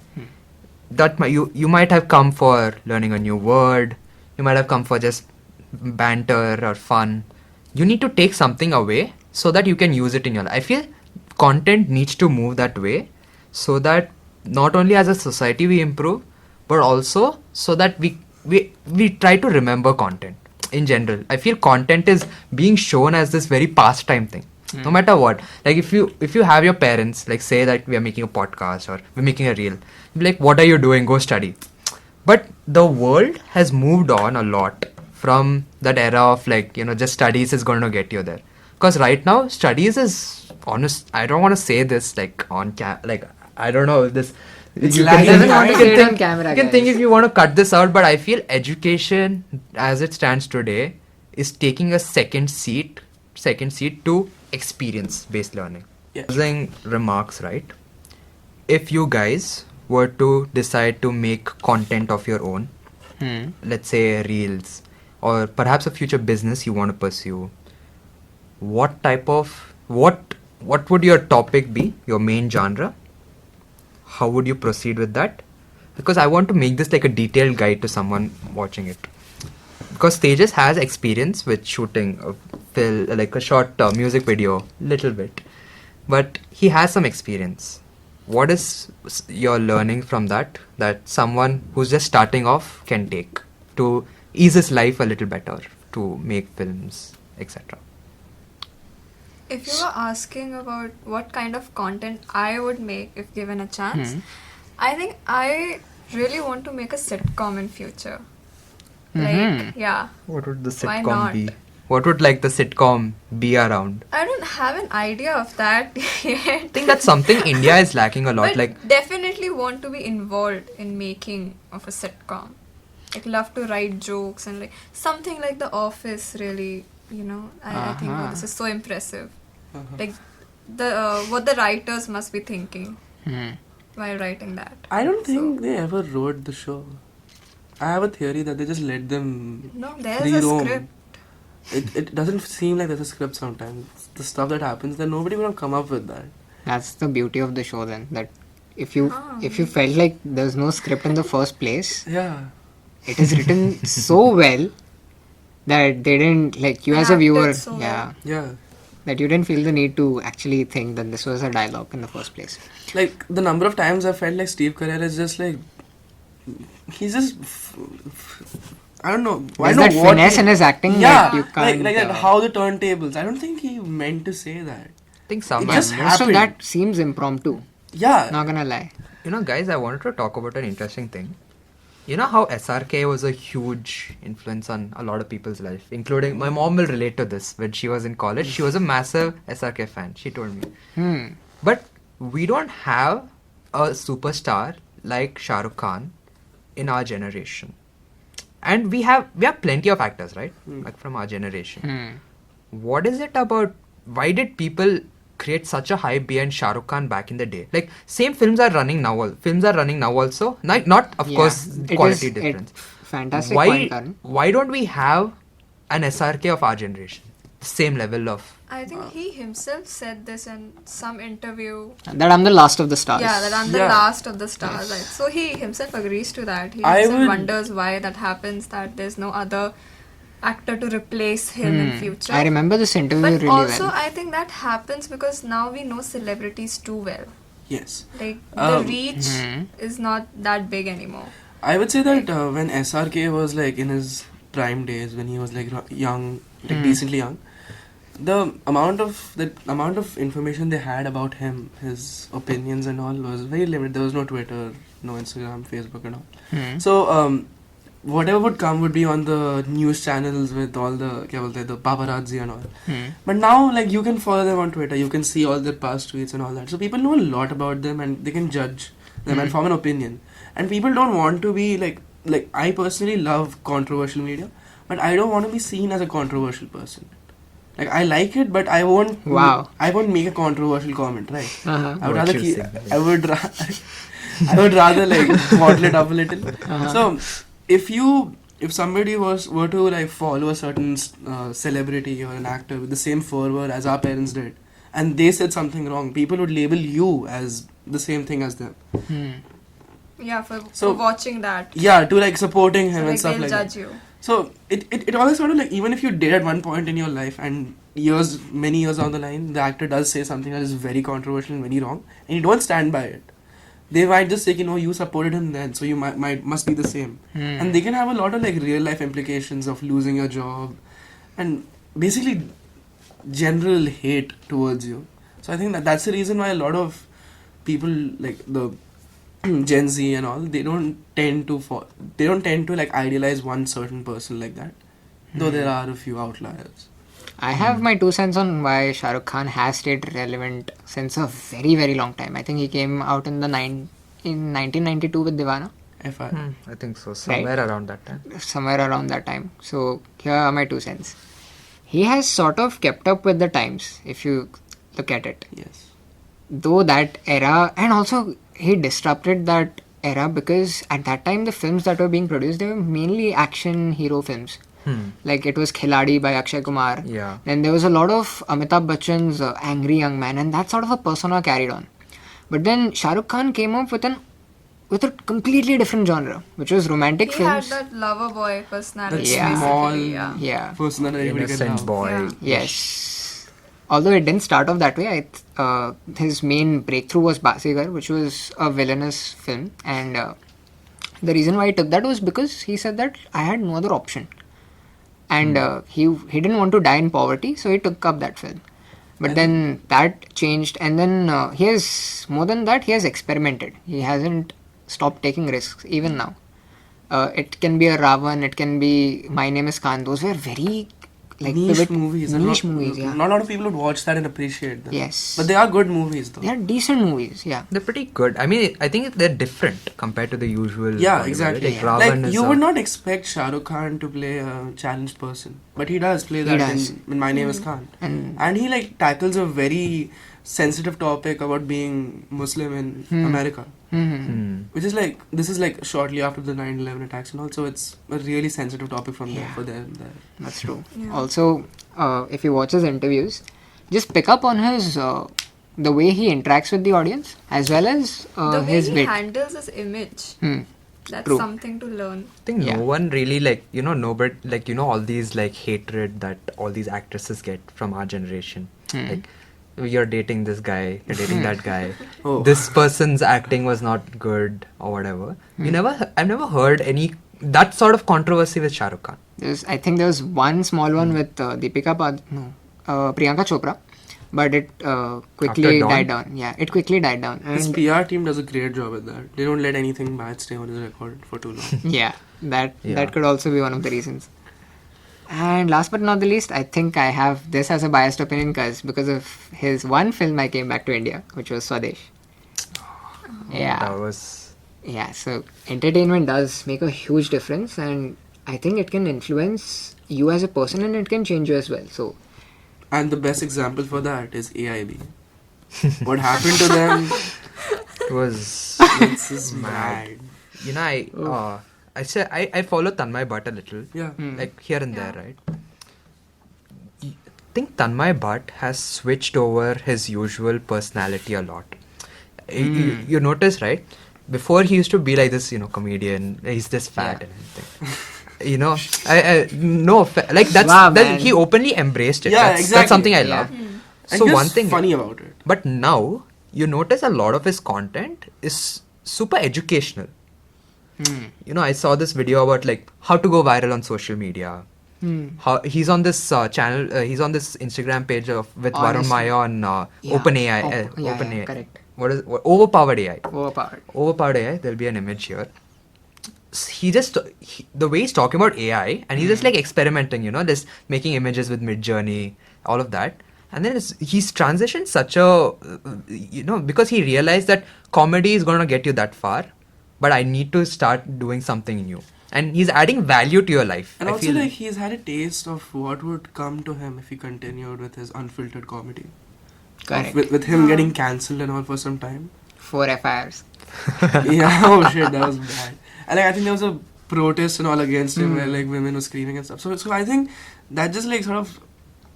That you might have come for learning a new word. You might have come for just banter or fun. You need to take something away so that you can use it in your life. I feel content needs to move that way so that not only as a society we improve, but also so that we try to remember content. in general, I feel content is being shown as this very pastime thing. No matter what, like if you have your parents like say that we are making a podcast or we're making a reel, you'll be like, what are you doing? Go study. But the world has moved on a lot from that era of like, just studies is going to get you there. Because right now, studies is honest. I don't want to say this like on like I don't know if this. It's you lagging can, behind. you Say can it think, on camera, you can guys. think if you want to cut this out, but I feel education as it stands today is taking a second seat to experience-based learning. Yeah. Closing remarks, right? If you guys were to decide to make content of your own, let's say reels, or perhaps a future business you want to pursue, what would your topic be, your main genre? How would you proceed with that? Because I want to make this like a detailed guide to someone watching it. Because Tejas has experience with shooting like a short music video, little bit, but he has some experience. What is your learning from that someone who's just starting off can take to ease his life a little better, to make films, etc.? If you were asking about what kind of content I would make if given a chance, I think I really want to make a sitcom in future. Like, yeah. What would the Why sitcom not? be? What would like the sitcom be around? I don't have an idea of that yet. I think that's something India is lacking a lot. But Like, definitely want to be involved in making of a sitcom. Like, love to write jokes and like something like The Office. Really, I think this is so impressive. Like the what the writers must be thinking while writing that. I don't think they ever wrote the show. I have a theory that they just let them No, there's free a roam. script. It doesn't seem like there's a script sometimes. The stuff that happens, then nobody would have come up with that. That's the beauty of the show then. That if you felt like there's no script in the first place, Yeah. it is written so well that they didn't like you as a Acted viewer. so well. Yeah. Yeah. That you didn't feel the need to actually think that this was a dialogue in the first place. Like the number of times I felt like Steve Carell is just like he's just I don't know. I There's don't that know what finesse he- in his acting Yeah, that you can't. like that. How the turntables. I don't think he meant to say that. I think some It just most of happened. that seems impromptu. Yeah. Not gonna lie. guys, I wanted to talk about an interesting thing. You know how SRK was a huge influence on a lot of people's life, including my mom will relate to this. When she was in college, she was a massive SRK fan. She told me. But we don't have a superstar like Shah Rukh Khan in our generation. And we have plenty of actors, right? Like from our generation. What is it about? Why did people create such a hype behind Shah Rukh Khan back in the day? Like same films are running now. Films are running now also. Not of course It quality is- difference. Fantastic point, Karan. Why don't we have an SRK of our generation? Same level of. I think he himself said this in some interview. That I'm the last of the stars. Yeah, that I'm the Yeah. last of the stars. Right? So he himself agrees to that. He I himself would- wonders why that happens, that there's no other actor to replace him in future. I remember this interview But really also, well. I think that happens because now we know celebrities too well. Yes. Like, the Um, reach is not that big anymore. I would say that when SRK was like in his prime days, when he was like young, like decently young, the amount of information they had about him, his opinions and all was very limited. There was no Twitter, no Instagram, Facebook and all. So whatever would come would be on the news channels with all the the paparazzi and all. But now like you can follow them on Twitter, you can see all their past tweets and all that. So people know a lot about them and they can judge them and form an opinion. And people don't want to be like I personally love controversial media, but I don't want to be seen as a controversial person. Like I like it, but I won't. Wow. I won't make a controversial comment, right? Uh-huh. I would rather Virtue keep. signaling. I would rather like bottle it up a little. So if somebody were to like follow a certain celebrity or an actor with the same fervor as our parents did, and they said something wrong, people would label you as the same thing as them. Yeah, for So- watching that. Yeah, to like supporting him So, and like, stuff they'll like judge that. you. So it always sort of like, even if you did at one point in your life and many years down the line, the actor does say something that is very controversial and very wrong, and you don't stand by it, they might just say, you supported him then, so you must be the same. And they can have a lot of like real life implications of losing your job and basically general hate towards you. So I think that's the reason why a lot of people like the Gen Z and all, they don't tend to like idealize one certain person like that. Though there are a few outliers. I have my 2 cents on why Shah Rukh Khan has stayed relevant since a very, very long time. I think he came out in 1992 with Divana. FI. I think so. Somewhere around that time. Somewhere around that time. So here are my 2 cents. He has sort of kept up with the times, if you look at it. Yes. Though that era, and also he disrupted that era because at that time the films that were being produced, they were mainly action hero films. Like it was Khiladi by Akshay Kumar. Yeah. Then there was a lot of Amitabh Bachchan's angry young man, and that sort of a persona carried on. But then Shah Rukh Khan came up with a completely different genre, which was romantic He films. had that lover boy personality. That basically, small Yeah. person that everybody can Innocent love. boy. Yeah. Yes. Although it didn't start off that way, his main breakthrough was Basigar, which was a villainous film. And the reason why he took that was because he said that I had no other option. And he didn't want to die in poverty, so he took up that film. But then that changed, and then he has, more than that, he has experimented. He hasn't stopped taking risks, even now. It can be a Ravan, it can be My Name is Khan. Those were very Niche movies. Niche movies, yeah. Not a lot of people would watch that and appreciate them. Yes. But they are good movies though. They are decent movies, yeah. They're pretty good. I mean, I think they're different compared to the usual. Yeah, Bollywood, exactly. Like, Ravan is you a- would not expect Shah Rukh Khan to play a challenged person. But he does play that does. in My Name is Khan. And he like tackles a very sensitive topic about being Muslim in America. Which is like, this is like shortly after the 9/11 attacks and also it's a really sensitive topic from there for them. that's true. Yeah. Also, if you watch his interviews, just pick up on his the way he interacts with the audience, as well as The way his he wit. handles his image. That's True. something to learn. I think Yeah. no one really nobody all these like hatred that all these actresses get from our generation. Like, you're dating this guy, you're dating that guy. Oh. This person's acting was not good or whatever. I've never heard any that sort of controversy with Shah Rukh Khan. I think there was one small one with Priyanka Chopra, but it quickly After Dawn? died down. Yeah, it quickly died down. His And PR team does a great job at that. They don't let anything bad stay on his record for too long. yeah, Yeah. that could also be one of the reasons. And last but not the least, I think I have this as a biased opinion because of his one film I came back to India, which was Swadesh. Yeah. That was Yeah, so entertainment does make a huge difference, and I think it can influence you as a person and it can change you as well. So, And the best example for that is AIB. What happened to them? it was This is mad. I say I follow Tanmay Bhatt a little. Yeah. Like here and there, right? I think Tanmay Bhatt has switched over his usual personality a lot. You notice, right? Before he used to be like this, comedian. He's this fat and everything. Wow, man. He openly embraced it. Yeah, That's exactly. something I Yeah. love. And So he was one thing, funny about it. but now you notice a lot of his content is super educational. I saw this video about like how to go viral on social media. How he's on this channel, he's on this Instagram page with Varun Honestly. Maya on Yeah. OpenAI. Yeah, OpenAI. correct. What overpowered AI? overpowered. Overpowered AI. There'll be an image here. The way he's talking about AI, and he's just like experimenting, just making images with Midjourney, all of that. And then he's transitioned such a, because he realized that comedy is going to get you that far, but I need to start doing something new. And he's adding value to your life. And I also, feel like, he's had a taste of what would come to him if he continued with his unfiltered comedy. Correct. With him getting cancelled and all for some time. 4 FIRs. Yeah, oh shit, that was bad. And like, I think there was a protest and all against him where like women were screaming and stuff. So I think that just like sort of,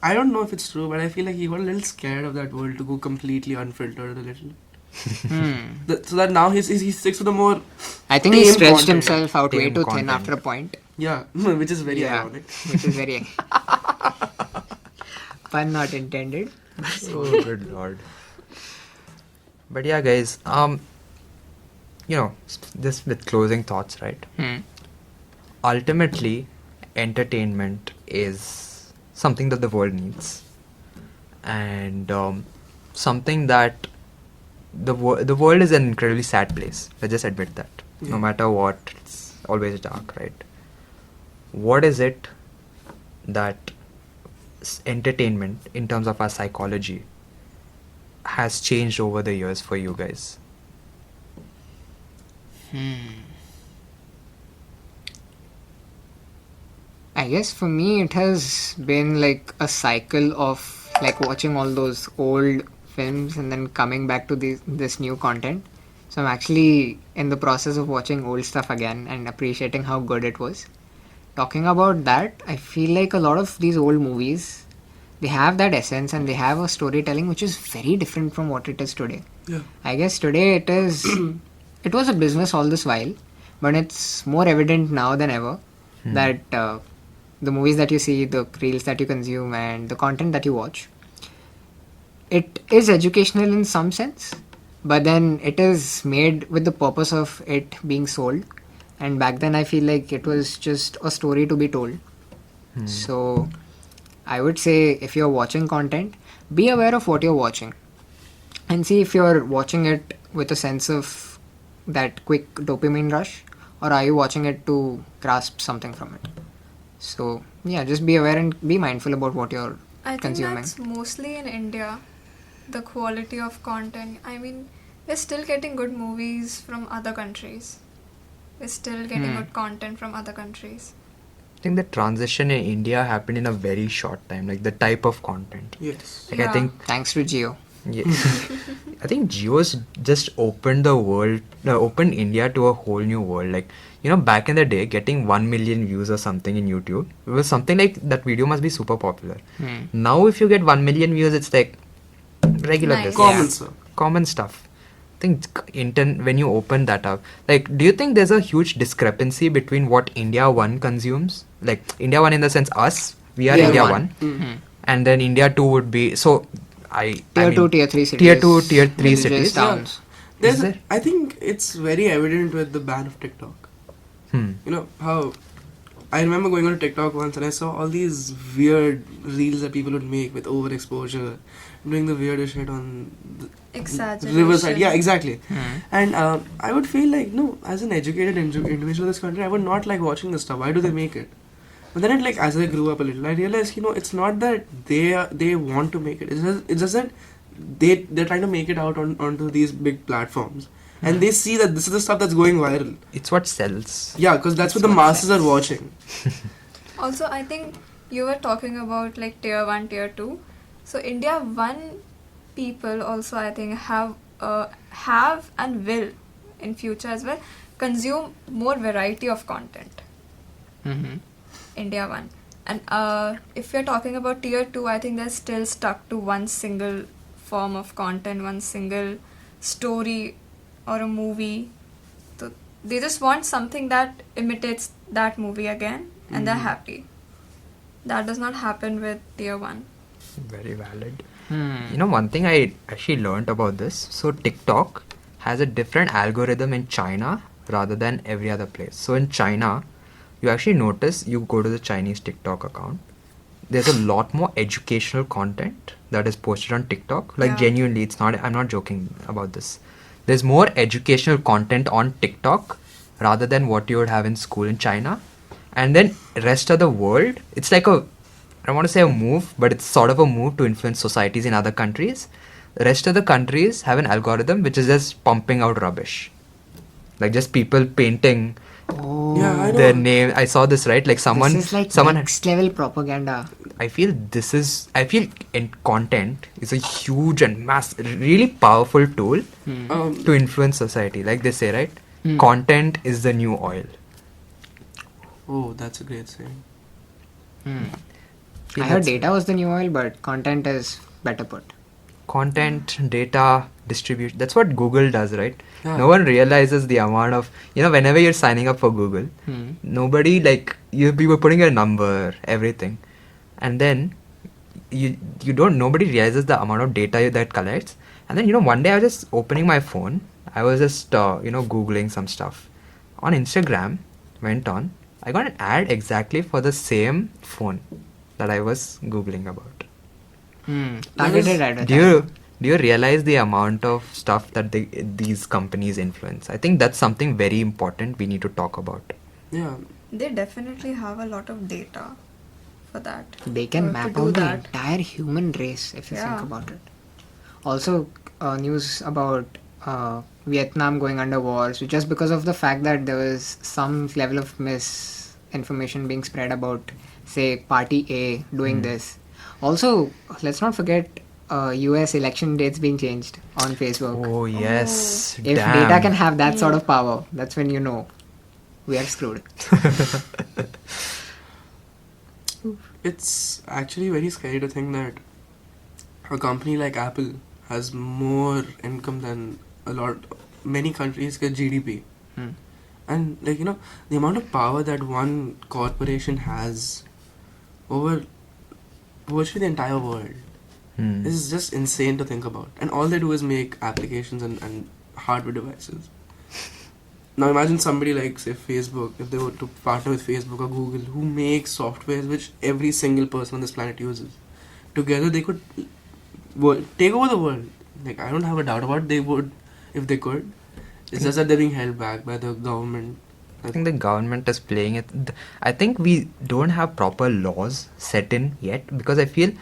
I don't know if it's true, but I feel like he got a little scared of that world to go completely unfiltered a little. So that now he sticks to the more I think he tame stretched content. himself out way Tame too thin content. after a point. Yeah, which is very ironic. Which is very pun not intended. Oh, good lord. But yeah, guys, just with closing thoughts, right? Ultimately, entertainment is something that the world needs, and something that the world is an incredibly sad place. Let's just admit that. No Yeah. matter what, it's always dark, right? What is it that entertainment, in terms of our psychology, has changed over the years for you guys? I guess for me it has been like a cycle of like watching all those old films and then coming back to this new content. So I'm actually in the process of watching old stuff again and appreciating how good it was. Talking about that, I feel like a lot of these old movies, they have that essence and they have a storytelling which is very different from what it is today. Yeah. I guess today it is it was a business all this while, but it's more evident now than ever that the movies that you see, the reels that you consume, and the content that you watch, it is educational in some sense, but then it is made with the purpose of it being sold. And back then, I feel like it was just a story to be told. So, I would say if you're watching content, be aware of what you're watching and see if you're watching it with a sense of that quick dopamine rush, or are you watching it to grasp something from it. So yeah, just be aware and be mindful about what you're I think consuming. that's mostly in India, the quality of content. I mean, we're still getting good movies from other countries. We're still getting good content from other countries. I think the transition in India happened in a very short time, like the type of content. Yes. Like I Yeah. think, Thanks to Geo. yeah, I think Geo's just opened the world, opened India to a whole new world. Like, back in the day, getting 1 million views or something in YouTube, it was something like that video must be super popular. Now, if you get 1 million views, it's like regular Nice. business. Common stuff. Common stuff. I think when you open that up, like, do you think there's a huge discrepancy between what India 1 consumes? Like, India 1 in the sense us, we are Tier India one. 1, and then India 2 would be, so I Tier mean, 2, Tier 3 cities. Tier 2, Tier 3 villages, cities. towns. There's, there? I think it's very evident with the ban of TikTok. You know how I remember going on TikTok once and I saw all these weird reels that people would make with overexposure, doing the weirdest shit on the Exaggeration. riverside. Yeah, exactly. And I would feel like, no, as an educated individual in this country, I would not like watching this stuff. Why do they make it? But then, like, as I grew up a little, I realized, it's not that they want to make it. It's just that they're trying to make it out onto these big platforms, and they see that this is the stuff that's going viral. It's what sells. Yeah, because that's what the masses are watching. Also, I think you were talking about like tier 1, tier 2. So India 1 people also, I think, have and will in future as well consume more variety of content. India 1. And if you're talking about tier 2, I think they're still stuck to one single form of content, one single story or a movie. So they just want something that imitates that movie again, and they're happy. That does not happen with tier 1. Very valid. One thing I actually learned about this. So TikTok has a different algorithm in China rather than every other place. So in China, you actually notice, you go to the Chinese TikTok account, there's a lot more educational content that is posted on TikTok. Like, Yeah. genuinely, I'm not joking about this. There's more educational content on TikTok rather than what you would have in school in China. And then rest of the world, it's like I don't want to say a move, but it's sort of a move to influence societies in other countries. The rest of the countries have an algorithm which is just pumping out rubbish. Like, just people painting Yeah, I know. their name. I saw this, right? Like, someone This is like someone next level propaganda. I feel in content is a huge and really powerful tool to influence society. Like they say, right? Content is the new oil. Oh, that's a great saying. I heard data was the new oil, but content is better put. Content, data, distribution. That's what Google does, right? Yeah. No one realizes the amount of, whenever you're signing up for Google, nobody, like, you were putting your number, everything. And then nobody realizes the amount of data that collects. And then, one day I was just opening my phone I was just googling some stuff on Instagram. Went on. I got an ad exactly for the same phone that I was googling about. Targeted Do advertising. you realize the amount of stuff that these companies influence? I think that's something very important we need to talk about. Yeah. They definitely have a lot of data for that. They can to map do out the that. entire human race if you think Yeah. about it. Also, news about Vietnam going under wars just because of the fact that there was some level of misinformation being spread about, say, Party A doing this. Also, let's not forget US election dates being changed on Facebook. Oh yes, If damn. data can have that sort of power, that's when you know we are screwed. It's actually very scary to think that a company like Apple has more income than many countries' GDP. And the amount of power that one corporation has over virtually the entire world is just insane to think about. And all they do is make applications and hardware devices. Now imagine somebody like, say, Facebook, if they were to partner with Facebook or Google, who makes softwares which every single person on this planet uses. Together they could take over the world. Like, I don't have a doubt about it. They would, if they could. It's just that they're being held back by the government. I think the government is playing it. I think we don't have proper laws set in yet because I feel,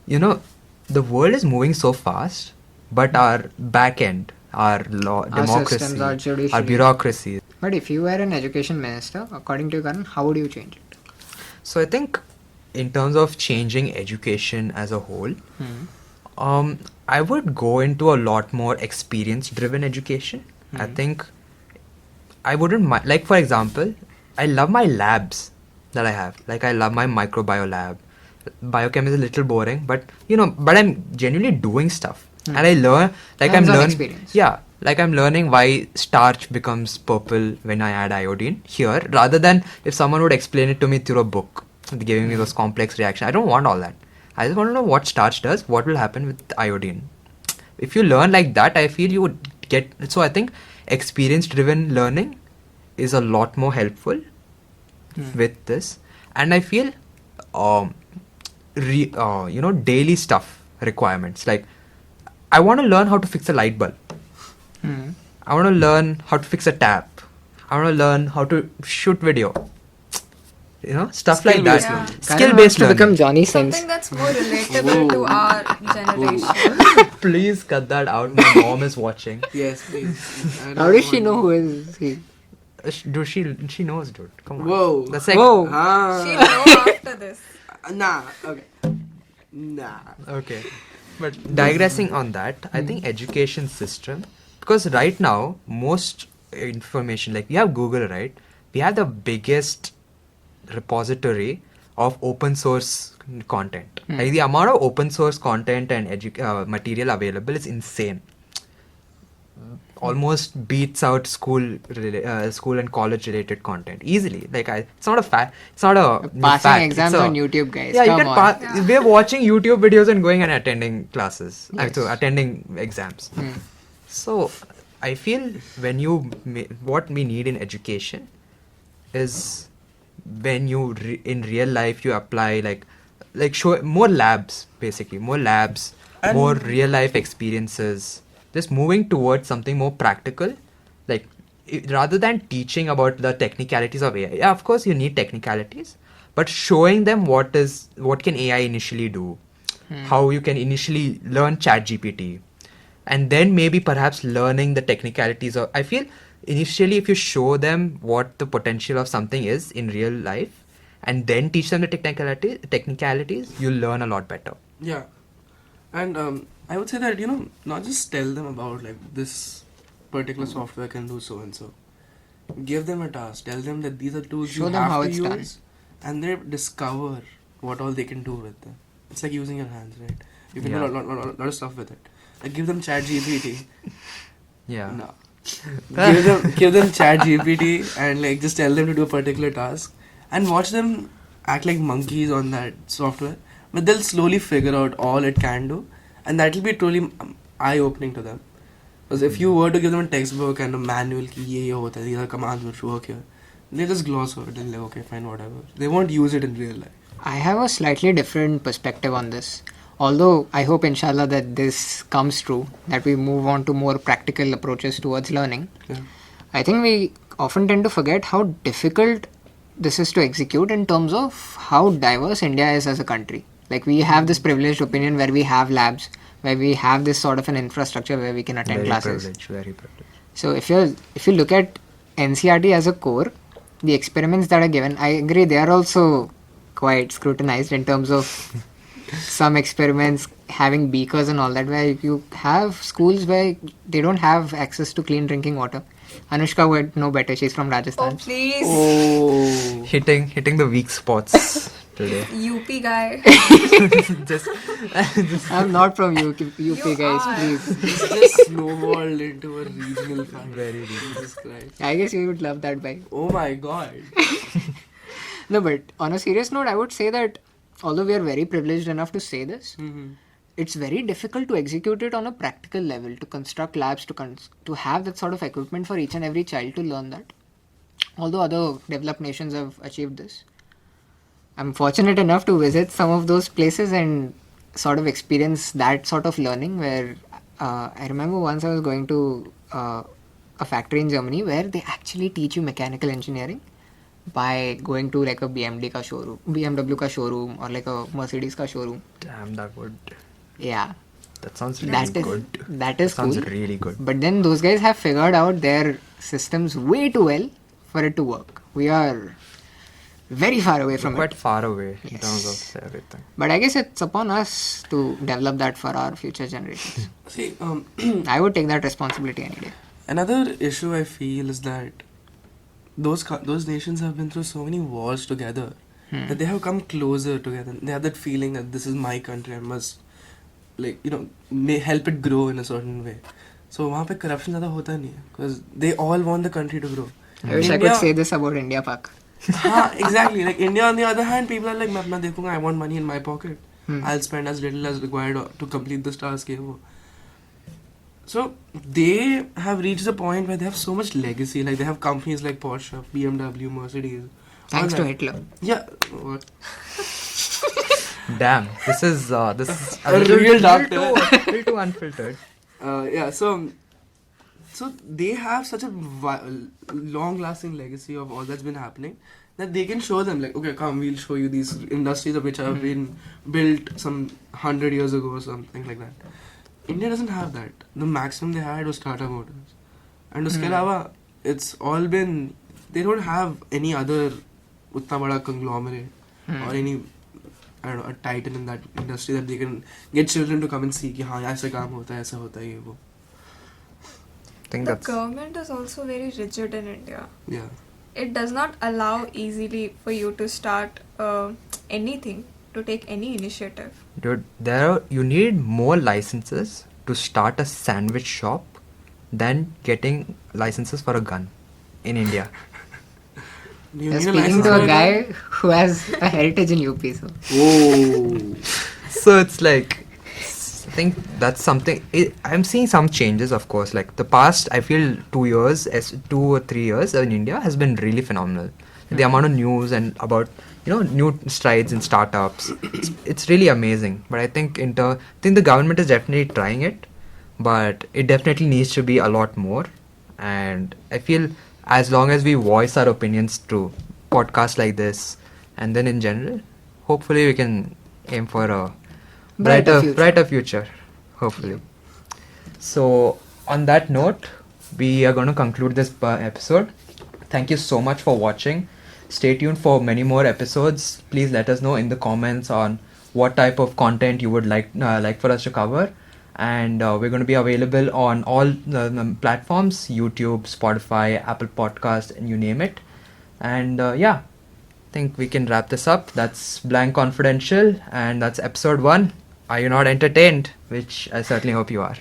the world is moving so fast, but our back end, our law, Our democracy, systems, our our judiciary. bureaucracy. But if you were an education minister, according to you, Karan, how would you change it? So I think in terms of changing education as a whole, I would go into a lot more experience-driven education. I think I wouldn't mind. Like, for example, I love my labs that I have. Like, I love my microbiome lab. Biochem is a little boring, but I'm genuinely doing stuff. And I learn, like, I'm Hands-on learning. experience. Yeah, like, I'm learning why starch becomes purple when I add iodine here, rather than if someone would explain it to me through a book, giving me those complex reactions. I don't want all that. I just want to know what starch does, what will happen with iodine. If you learn like that, I feel you would get. So I think experience-driven learning is a lot more helpful with this, and I feel, daily stuff requirements. Like, I want to learn how to fix a light bulb. I want to learn how to fix a tap. I want to learn how to shoot video. Stuff like that. Skill-based learning. Skill-based to learning. become Johnny Sins. Something that's more relatable to our generation. Please cut that out. My mom is watching. Yes, please. I How don't does she want- know who is he? She knows, dude. Come on. Whoa. That's like. Whoa. She'll know after this. Nah. Okay. Nah. Okay. But digressing on that, I think education system, because right now most information, like, we have Google, right? We have the biggest repository of open source content. Like, the amount of open source content and material available is insane. Almost beats out school and college related content easily. Like, it's not a fact. It's not a Passing fact. exams It's a- on YouTube, guys. Yeah, you Come can on. pass. Yeah. We're watching YouTube videos and going and attending classes. Yes. So attending exams. So I feel what we need in education is when you in real life you apply like show more labs, basically more labs, And- more real life experiences. Just moving towards something more practical, like rather than teaching about the technicalities of AI. Yeah, of course you need technicalities, but showing them what can AI initially do, how you can initially learn ChatGPT, and then maybe perhaps learning the technicalities of. I feel initially if you show them what the potential of something is in real life, and then teach them the technicalities, you'll learn a lot better. Yeah. And I would say that, not just tell them about like this particular software can do so and so. Give them a task. Tell them that these are tools Show you them have how to it's use, done. and they discover what all they can do with them. It's like using your hands, right? You can Yeah. do a lot of stuff with it. Like, give them ChatGPT. Yeah. No. give them ChatGPT and like just tell them to do a particular task and watch them act like monkeys on that software, but they'll slowly figure out all it can do, and that'll be truly eye-opening to them. Because if you were to give them a textbook and a manual, ki ye hota hai, these are commands which work here, they just gloss over it. They'll like, okay, fine, whatever. They won't use it in real life. I have a slightly different perspective on this. Although I hope, inshallah, that this comes true, that we move on to more practical approaches towards learning. Yeah. I think we often tend to forget how difficult this is to execute in terms of how diverse India is as a country. Like, we have this privileged opinion where we have labs, where we have this sort of an infrastructure where we can attend classes. Very privileged. So if you look at NCRT as a core, the experiments that are given, I agree, they are also quite scrutinized in terms of some experiments having beakers and all that, where you have schools where they don't have access to clean drinking water. Anushka would know better, she's from Oh, Rajasthan. please. Oh. Hitting the weak spots today. UP guy. just I'm not from UP You guys, are. please. It's just snowballed into a regional fight. Very regional. Jesus Christ. I guess you would love that bike. Oh my god. No, but on a serious note, I would say that although we are very privileged enough to say this, it's very difficult to execute it on a practical level, to construct labs, to have that sort of equipment for each and every child to learn that. Although other developed nations have achieved this. I'm fortunate enough to visit some of those places and sort of experience that sort of learning, where I remember once I was going to a factory in Germany where they actually teach you mechanical engineering by going to like a BMW ka showroom or like a Mercedes ka showroom. Damn, Yeah, that sounds really that is good. that is Sounds cool. really good. But then those guys have figured out their systems way too well for it to work. We are very far away from Quite it. far away in Yes. terms of everything. But I guess it's upon us to develop that for our future generations. See, I would take that responsibility any day. another issue I feel is that those nations have been through so many wars together that they have come closer together. They have that feeling that this is my country. I must, like, may help it grow in a certain way. So वहाँ पे corruption ज़्यादा होता नहीं है because they all want the country to grow. I wish I could say this about India, Pak. हाँ, exactly. Like India, on the other hand, people are like, मैं अपना देखूंगा. I want money in my pocket. I'll spend as little as required to complete this task. ये वो. So they have reached the point where they have so much legacy. Like they have companies like Porsche, BMW, Mercedes. Thanks all to that. Hitler. Yeah. What? Damn, this is A little, real dark little too unfiltered. Yeah. So they have such a long-lasting legacy of all that's been happening that they can show them like, okay, come, we'll show you these industries of which have been built some 100 years ago or something like that. India doesn't have that. The maximum they had was Tata Motors, and uske alawa, it's all been. They don't have any other utna bada conglomerate or any, I don't know, a titan in that industry that they can get children to come and see कि हाँ ऐसे काम होता है, ऐसा होता है ये वो. I think The that's government is also very rigid in India. Yeah. It does not allow easily for you to start anything, to take any initiative. dude. You need more licenses to start a sandwich shop than getting licenses for a gun in India. You You're need a speaking license to for a it? guy who has a heritage in UP. So. Oh. So it's like, I think that's something. I'm seeing some changes, of course. Like the past, I feel 2 or 3 years in India has been really phenomenal. The amount of news and about new strides in startups, it's really amazing. But I think the government is definitely trying it, but it definitely needs to be a lot more. And I feel as long as we voice our opinions through podcasts like this, and then in general, hopefully we can aim for a brighter future, hopefully. So on that note, we are going to conclude this episode. Thank you so much for watching. Stay tuned for many more episodes. Please let us know in the comments on what type of content you would like for us to cover. And we're going to be available on all the platforms: YouTube, Spotify, Apple Podcast, and you name it. And I think we can wrap this up. That's Blank Confidential, and that's episode 1. Are you not entertained? Which I certainly hope you are.